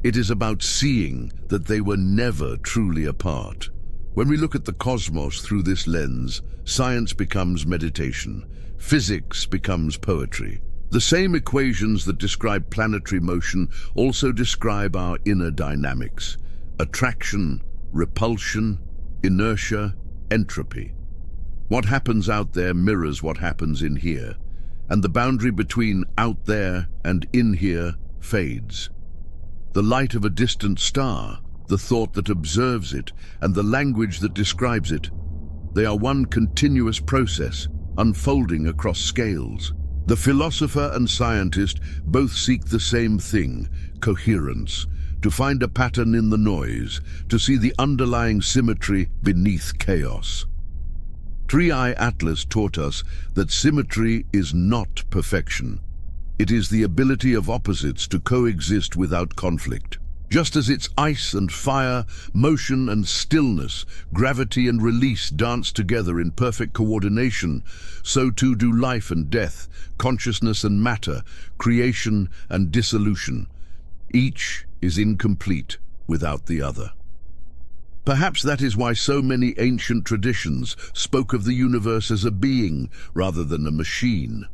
It is about seeing that they were never truly apart. When we look at the cosmos through this lens, science becomes meditation, physics becomes poetry. The same equations that describe planetary motion also describe our inner dynamics: attraction, repulsion, inertia, entropy. What happens out there mirrors what happens in here, and the boundary between out there and in here fades. The light of a distant star, the thought that observes it, and the language that describes it They are one continuous process, unfolding across scales. The philosopher and scientist both seek the same thing, coherence, to find a pattern in the noise, to see the underlying symmetry beneath chaos. Three-Eye Atlas taught us that symmetry is not perfection. It is the ability of opposites to coexist without conflict. Just as it's ice and fire, motion and stillness, gravity and release dance together in perfect coordination, so too do life and death, consciousness and matter, creation and dissolution. Each is incomplete without the other. Perhaps that is why so many ancient traditions spoke of the universe as a being rather than a machine.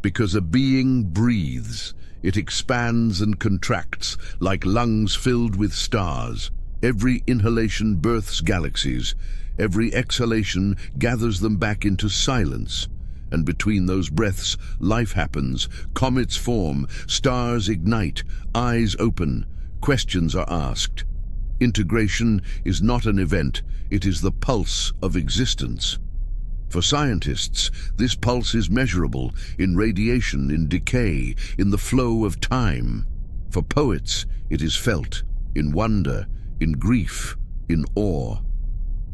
Because a being breathes, it expands and contracts like lungs filled with stars. Every inhalation births galaxies. Every exhalation gathers them back into silence. And between those breaths, life happens. Comets form, stars ignite, eyes open, questions are asked. Integration is not an event, it is the pulse of existence. For scientists, this pulse is measurable in radiation, in decay, in the flow of time. For poets, it is felt in wonder, in grief, in awe.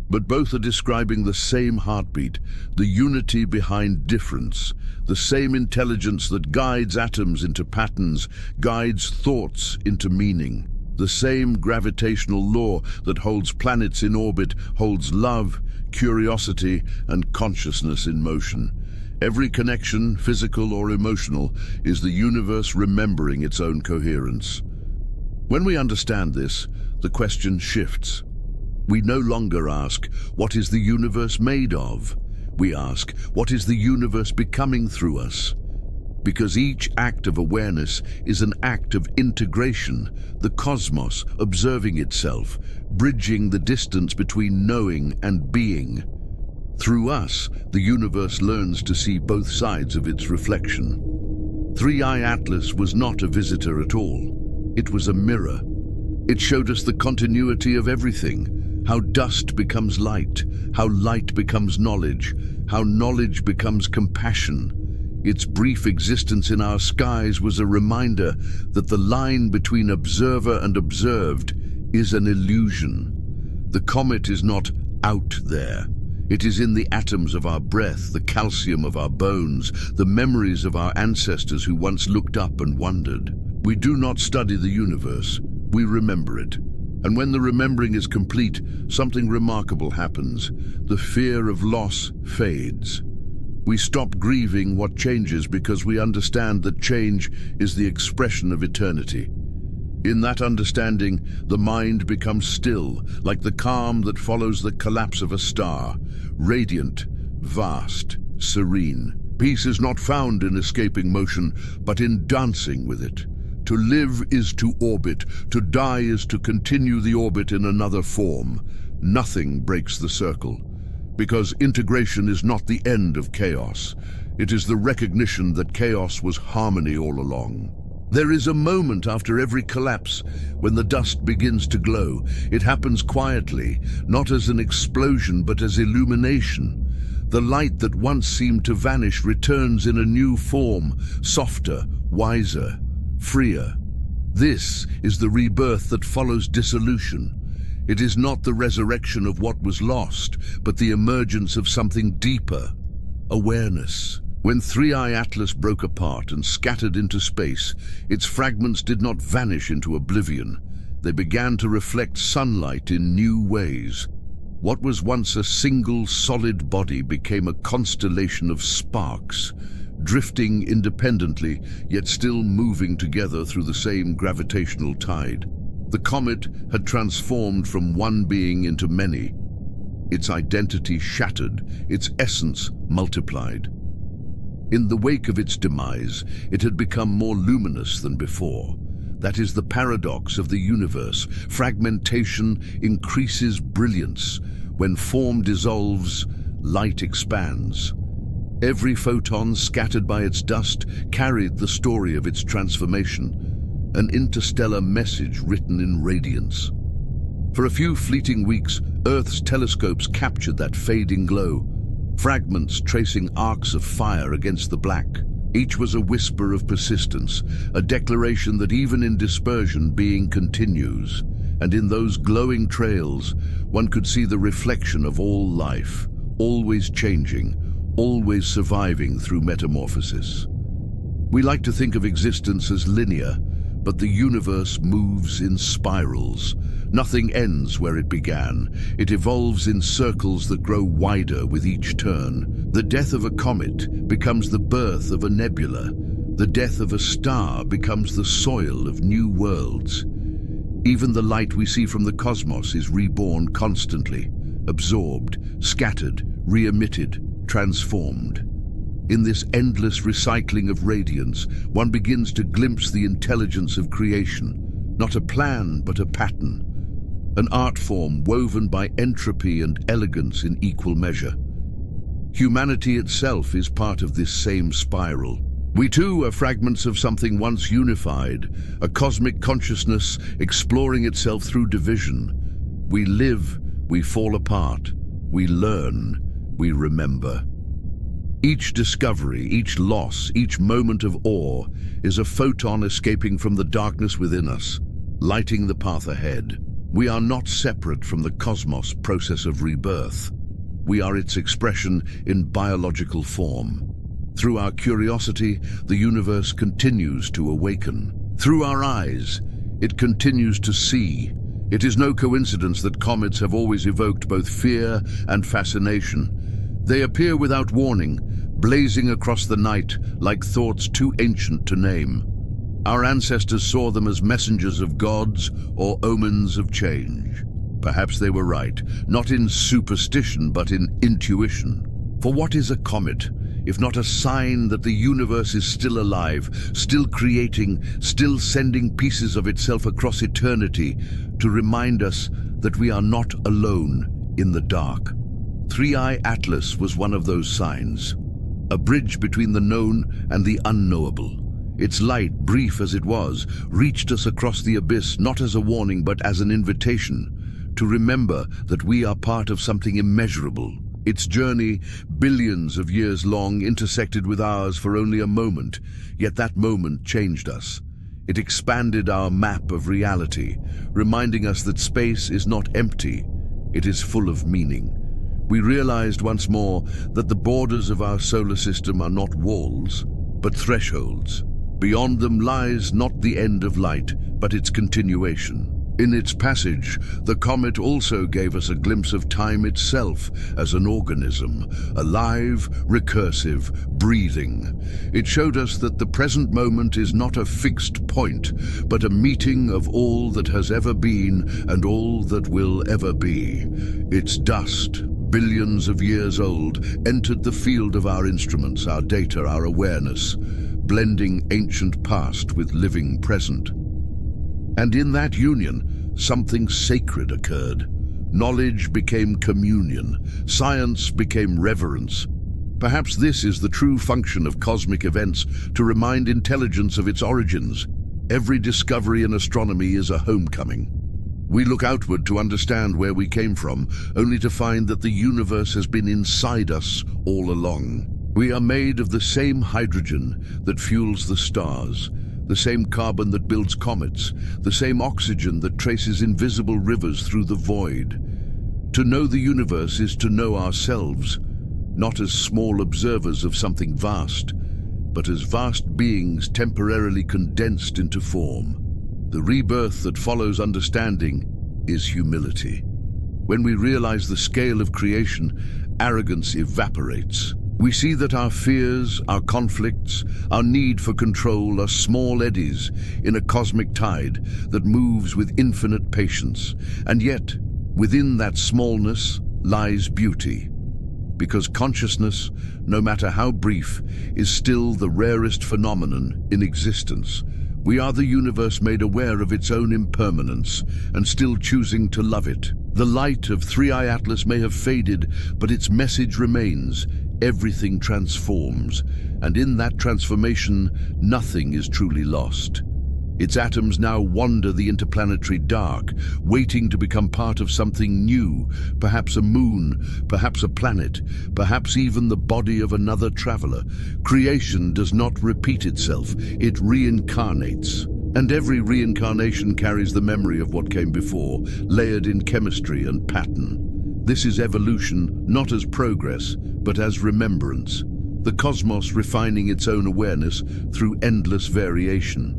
But both are describing the same heartbeat, the unity behind difference, the same intelligence that guides atoms into patterns, guides thoughts into meaning. The same gravitational law that holds planets in orbit holds love, curiosity, and consciousness in motion. Every connection, physical or emotional, is the universe remembering its own coherence. When we understand this, the question shifts. We no longer ask, what is the universe made of? We ask, what is the universe becoming through us? Because each act of awareness is an act of integration, the cosmos observing itself, bridging the distance between knowing and being. Through us, the universe learns to see both sides of its reflection. Three-Eye Atlas was not a visitor at all. It was a mirror. It showed us the continuity of everything, how dust becomes light, how light becomes knowledge, how knowledge becomes compassion. Its brief existence in our skies was a reminder that the line between observer and observed is an illusion. The comet is not out there. It is in the atoms of our breath, the calcium of our bones, the memories of our ancestors who once looked up and wondered. We do not study the universe, we remember it. And when the remembering is complete, something remarkable happens. The fear of loss fades. We stop grieving what changes because we understand that change is the expression of eternity. In that understanding, the mind becomes still, like the calm that follows the collapse of a star, radiant, vast, serene. Peace is not found in escaping motion, but in dancing with it. To live is to orbit, to die is to continue the orbit in another form. Nothing breaks the circle. Because integration is not the end of chaos. It is the recognition that chaos was harmony all along. There is a moment after every collapse when the dust begins to glow. It happens quietly, not as an explosion but as illumination. The light that once seemed to vanish returns in a new form, softer, wiser, freer. This is the rebirth that follows dissolution. It is not the resurrection of what was lost, but the emergence of something deeper, awareness. When Three-Eye Atlas broke apart and scattered into space, its fragments did not vanish into oblivion. They began to reflect sunlight in new ways. What was once a single solid body became a constellation of sparks, drifting independently, yet still moving together through the same gravitational tide. The comet had transformed from one being into many. Its identity shattered, its essence multiplied. In the wake of its demise, it had become more luminous than before. That is the paradox of the universe. Fragmentation increases brilliance. When form dissolves, light expands. Every photon scattered by its dust carried the story of its transformation, an interstellar message written in radiance. For a few fleeting weeks, Earth's telescopes captured that fading glow, fragments tracing arcs of fire against the black. Each was a whisper of persistence, a declaration that even in dispersion being continues. And in those glowing trails, one could see the reflection of all life, always changing, always surviving through metamorphosis. We like to think of existence as linear, but the universe moves in spirals. Nothing ends where it began. It evolves in circles that grow wider with each turn. The death of a comet becomes the birth of a nebula. The death of a star becomes the soil of new worlds. Even the light we see from the cosmos is reborn constantly, absorbed, scattered, re-emitted, transformed. In this endless recycling of radiance, one begins to glimpse the intelligence of creation, not a plan but a pattern, an art form woven by entropy and elegance in equal measure. Humanity itself is part of this same spiral. We too are fragments of something once unified, a cosmic consciousness exploring itself through division. We live, we fall apart, we learn, we remember. Each discovery, each loss, each moment of awe is a photon escaping from the darkness within us, lighting the path ahead. We are not separate from the cosmos process of rebirth. We are its expression in biological form. Through our curiosity, the universe continues to awaken. Through our eyes, it continues to see. It is no coincidence that comets have always evoked both fear and fascination. They appear without warning, blazing across the night like thoughts too ancient to name. Our ancestors saw them as messengers of gods or omens of change. Perhaps they were right, not in superstition but in intuition. For what is a comet, if not a sign that the universe is still alive, still creating, still sending pieces of itself across eternity to remind us that we are not alone in the dark? Three-Eye Atlas was one of those signs, a bridge between the known and the unknowable. Its light, brief as it was, reached us across the abyss not as a warning but as an invitation to remember that we are part of something immeasurable. Its journey, billions of years long, intersected with ours for only a moment, yet that moment changed us. It expanded our map of reality, reminding us that space is not empty, it is full of meaning. We realized once more that the borders of our solar system are not walls, but thresholds. Beyond them lies not the end of light, but its continuation. In its passage, the comet also gave us a glimpse of time itself as an organism, alive, recursive, breathing. It showed us that the present moment is not a fixed point, but a meeting of all that has ever been and all that will ever be. Its dust, billions of years old, entered the field of our instruments, our data, our awareness, blending ancient past with living present. And in that union, something sacred occurred. Knowledge became communion, science became reverence. Perhaps this is the true function of cosmic events, to remind intelligence of its origins. Every discovery in astronomy is a homecoming. We look outward to understand where we came from, only to find that the universe has been inside us all along. We are made of the same hydrogen that fuels the stars, the same carbon that builds comets, the same oxygen that traces invisible rivers through the void. To know the universe is to know ourselves, not as small observers of something vast, but as vast beings temporarily condensed into form. The rebirth that follows understanding is humility. When we realize the scale of creation, arrogance evaporates. We see that our fears, our conflicts, our need for control are small eddies in a cosmic tide that moves with infinite patience. And yet, within that smallness lies beauty. Because consciousness, no matter how brief, is still the rarest phenomenon in existence. We are the universe made aware of its own impermanence and still choosing to love it. The light of Three-Eye Atlas may have faded, but its message remains. Everything transforms, and in that transformation, nothing is truly lost. Its atoms now wander the interplanetary dark, waiting to become part of something new, perhaps a moon, perhaps a planet, perhaps even the body of another traveler. Creation does not repeat itself, it reincarnates. And every reincarnation carries the memory of what came before, layered in chemistry and pattern. This is evolution, not as progress, but as remembrance. The cosmos refining its own awareness through endless variation.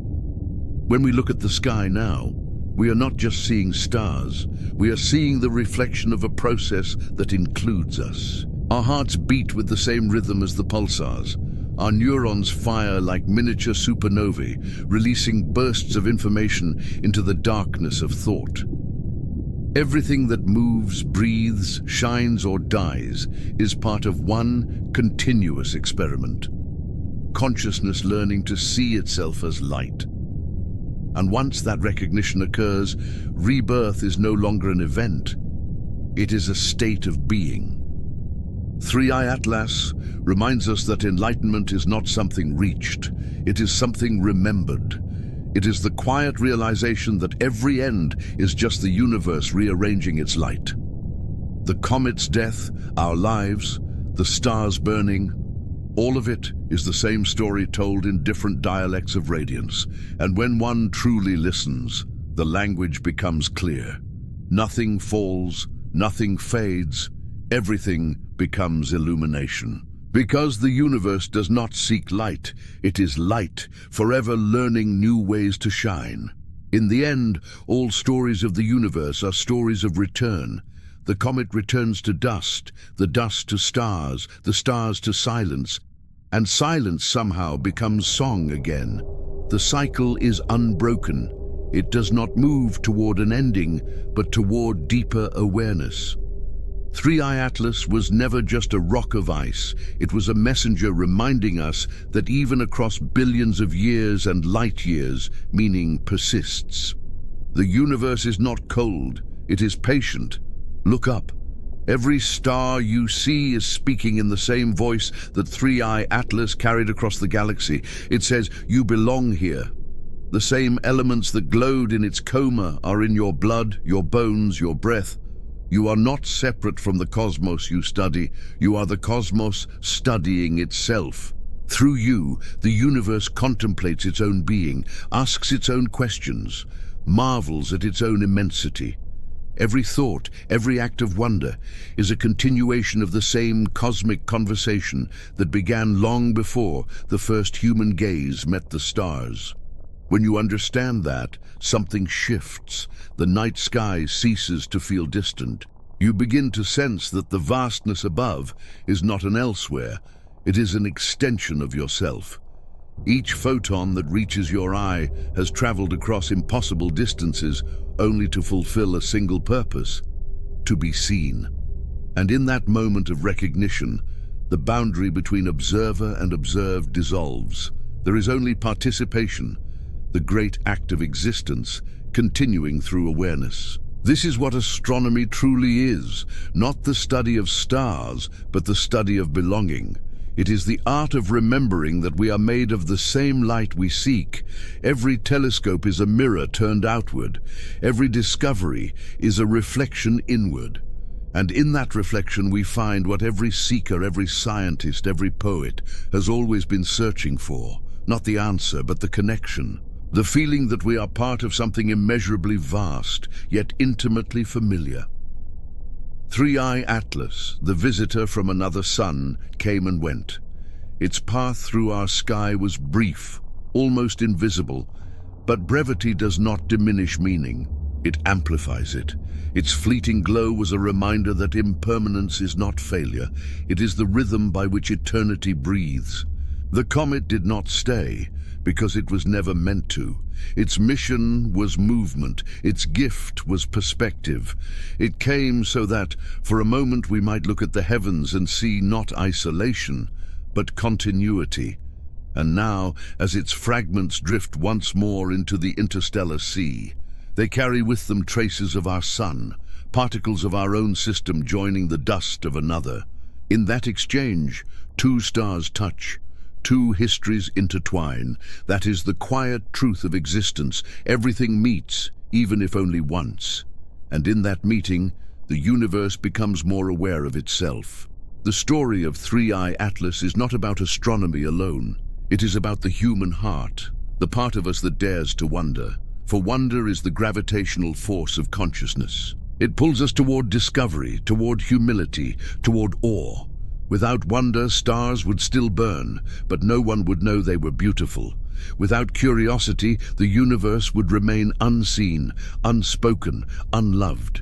When we look at the sky now, we are not just seeing stars, we are seeing the reflection of a process that includes us. Our hearts beat with the same rhythm as the pulsars. Our neurons fire like miniature supernovae, releasing bursts of information into the darkness of thought. Everything that moves, breathes, shines, or dies is part of one continuous experiment. Consciousness learning to see itself as light. And once that recognition occurs, rebirth is no longer an event. It is a state of being. 3i Atlas reminds us that enlightenment is not something reached. It is something remembered. It is the quiet realization that every end is just the universe rearranging its light. The comet's death, our lives, the stars burning, all of it is the same story told in different dialects of radiance. And when one truly listens, the language becomes clear. Nothing falls, nothing fades, everything becomes illumination. Because the universe does not seek light, it is light, forever learning new ways to shine. In the end, all stories of the universe are stories of return. The comet returns to dust, the dust to stars, the stars to silence, and silence somehow becomes song again. The cycle is unbroken. It does not move toward an ending, but toward deeper awareness. 3i Atlas was never just a rock of ice. It was a messenger reminding us that even across billions of years and light years, meaning persists. The universe is not cold, it is patient. Look up. Every star you see is speaking in the same voice that 3i Atlas carried across the galaxy. It says, "You belong here." The same elements that glowed in its coma are in your blood, your bones, your breath. You are not separate from the cosmos you study. You are the cosmos studying itself. Through you, the universe contemplates its own being, asks its own questions, marvels at its own immensity. Every thought, every act of wonder is a continuation of the same cosmic conversation that began long before the first human gaze met the stars. When you understand that, something shifts. The night sky ceases to feel distant. You begin to sense that the vastness above is not an elsewhere, it is an extension of yourself. Each photon that reaches your eye has traveled across impossible distances only to fulfill a single purpose: to be seen. And in that moment of recognition, the boundary between observer and observed dissolves. There is only participation, the great act of existence, continuing through awareness. This is what astronomy truly is, not the study of stars, but the study of belonging. It is the art of remembering that we are made of the same light we seek. Every telescope is a mirror turned outward. Every discovery is a reflection inward. And in that reflection we find what every seeker, every scientist, every poet has always been searching for. Not the answer, but the connection. The feeling that we are part of something immeasurably vast, yet intimately familiar. 3i Atlas, the visitor from another sun, came and went. Its path through our sky was brief, almost invisible, but brevity does not diminish meaning. It amplifies it. Its fleeting glow was a reminder that impermanence is not failure. It is the rhythm by which eternity breathes. The comet did not stay, because it was never meant to. Its mission was movement, its gift was perspective. It came so that, for a moment, we might look at the heavens and see not isolation, but continuity. And now, as its fragments drift once more into the interstellar sea, they carry with them traces of our sun, particles of our own system joining the dust of another. In that exchange, two stars touch, Two histories intertwine. That is the quiet truth of existence. Everything meets, even if only once. And in that meeting, the universe becomes more aware of itself. The story of Three-Eye Atlas is not about astronomy alone. It is about the human heart, the part of us that dares to wonder. For wonder is the gravitational force of consciousness. It pulls us toward discovery, toward humility, toward awe. Without wonder, stars would still burn, but no one would know they were beautiful. Without curiosity, the universe would remain unseen, unspoken, unloved.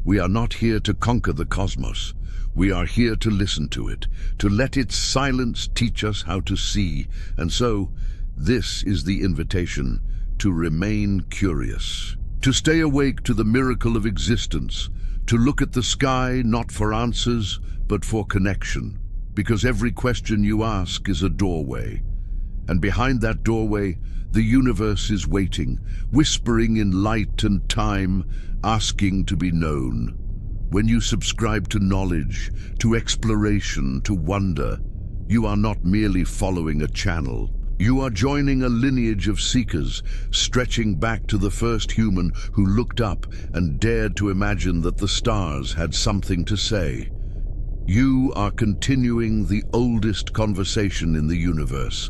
We are not here to conquer the cosmos. We are here to listen to it, to let its silence teach us how to see. And so, this is the invitation: to remain curious, to stay awake to the miracle of existence, to look at the sky not for answers, but for connection. Because every question you ask is a doorway. And behind that doorway, the universe is waiting, whispering in light and time, asking to be known. When you subscribe to knowledge, to exploration, to wonder, you are not merely following a channel. You are joining a lineage of seekers, stretching back to the first human who looked up and dared to imagine that the stars had something to say. You are continuing the oldest conversation in the universe,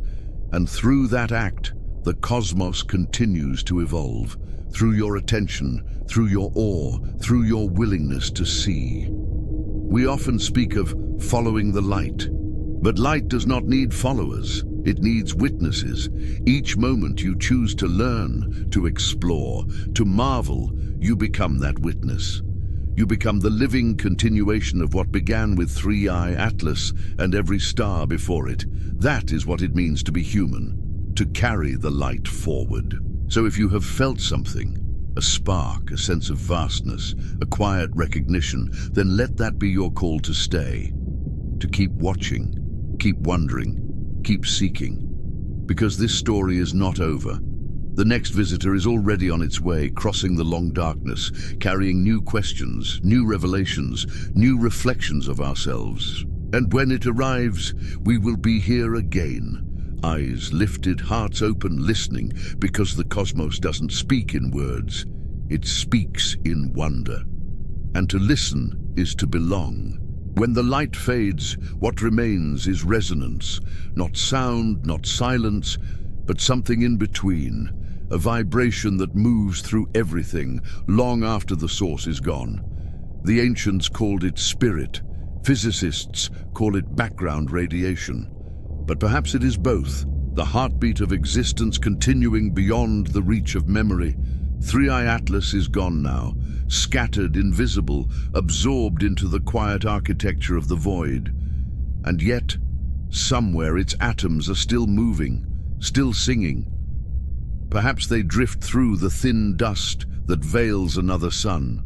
and through that act, the cosmos continues to evolve, through your attention, through your awe, through your willingness to see. We often speak of following the light, but light does not need followers. It needs witnesses. Each moment you choose to learn, to explore, to marvel, you become that witness. You become the living continuation of what began with Three-Eye Atlas and every star before it. That is what it means to be human, to carry the light forward. So if you have felt something, a spark, a sense of vastness, a quiet recognition, then let that be your call to stay, to keep watching, keep wondering, keep seeking. Because this story is not over. The next visitor is already on its way, crossing the long darkness, carrying new questions, new revelations, new reflections of ourselves. And when it arrives, we will be here again, eyes lifted, hearts open, listening, because the cosmos doesn't speak in words, it speaks in wonder. And to listen is to belong. When the light fades, what remains is resonance, not sound, not silence, but something in between. A vibration that moves through everything, long after the source is gone. The ancients called it spirit. Physicists call it background radiation. But perhaps it is both, the heartbeat of existence continuing beyond the reach of memory. Three-Eye Atlas is gone now, scattered, invisible, absorbed into the quiet architecture of the void. And yet, somewhere its atoms are still moving, still singing. Perhaps they drift through the thin dust that veils another sun.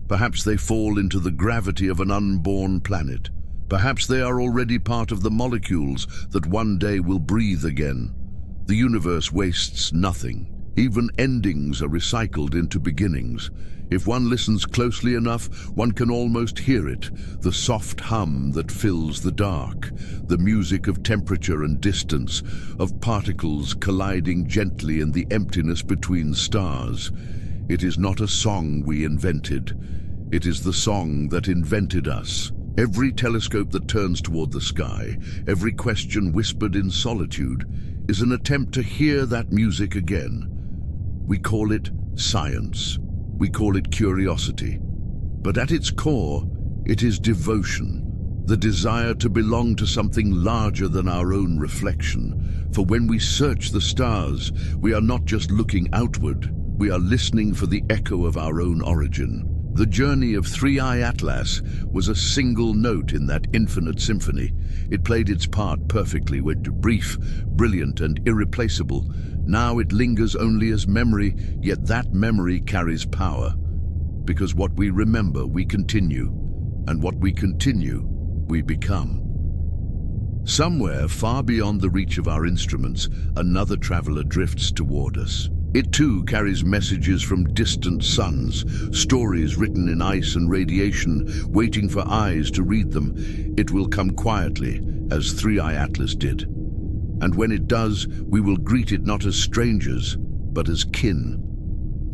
Perhaps they fall into the gravity of an unborn planet. Perhaps they are already part of the molecules that one day will breathe again. The universe wastes nothing. Even endings are recycled into beginnings. If one listens closely enough, one can almost hear it, the soft hum that fills the dark, the music of temperature and distance, of particles colliding gently in the emptiness between stars. It is not a song we invented. It is the song that invented us. Every telescope that turns toward the sky, every question whispered in solitude, is an attempt to hear that music again. We call it science. We call it curiosity. But at its core, it is devotion, the desire to belong to something larger than our own reflection. For when we search the stars, we are not just looking outward, we are listening for the echo of our own origin. The journey of Three-Eye Atlas was a single note in that infinite symphony. It played its part perfectly, brief, brilliant, and irreplaceable. Now it lingers only as memory, yet that memory carries power. Because what we remember, we continue, and what we continue, we become. Somewhere far beyond the reach of our instruments, another traveler drifts toward us. It too carries messages from distant suns, stories written in ice and radiation, waiting for eyes to read them. It will come quietly, as Three-Eye Atlas did. And when it does, we will greet it not as strangers, but as kin.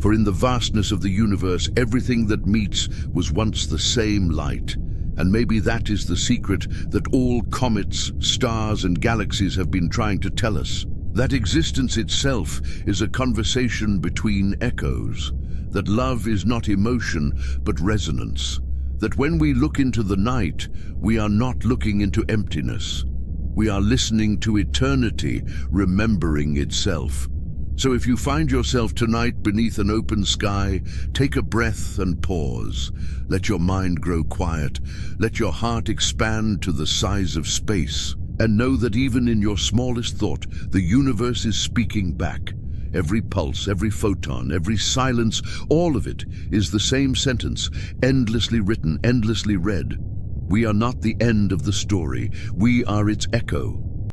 For in the vastness of the universe, everything that meets was once the same light. And maybe that is the secret that all comets, stars, and galaxies have been trying to tell us. That existence itself is a conversation between echoes. That love is not emotion, but resonance. That when we look into the night, we are not looking into emptiness. We are listening to eternity, remembering itself. So if you find yourself tonight beneath an open sky, take a breath and pause. Let your mind grow quiet. Let your heart expand to the size of space. And know that even in your smallest thought, the universe is speaking back. Every pulse, every photon, every silence, all of it is the same sentence, endlessly written, endlessly read. We are not the end of the story. We are its echo.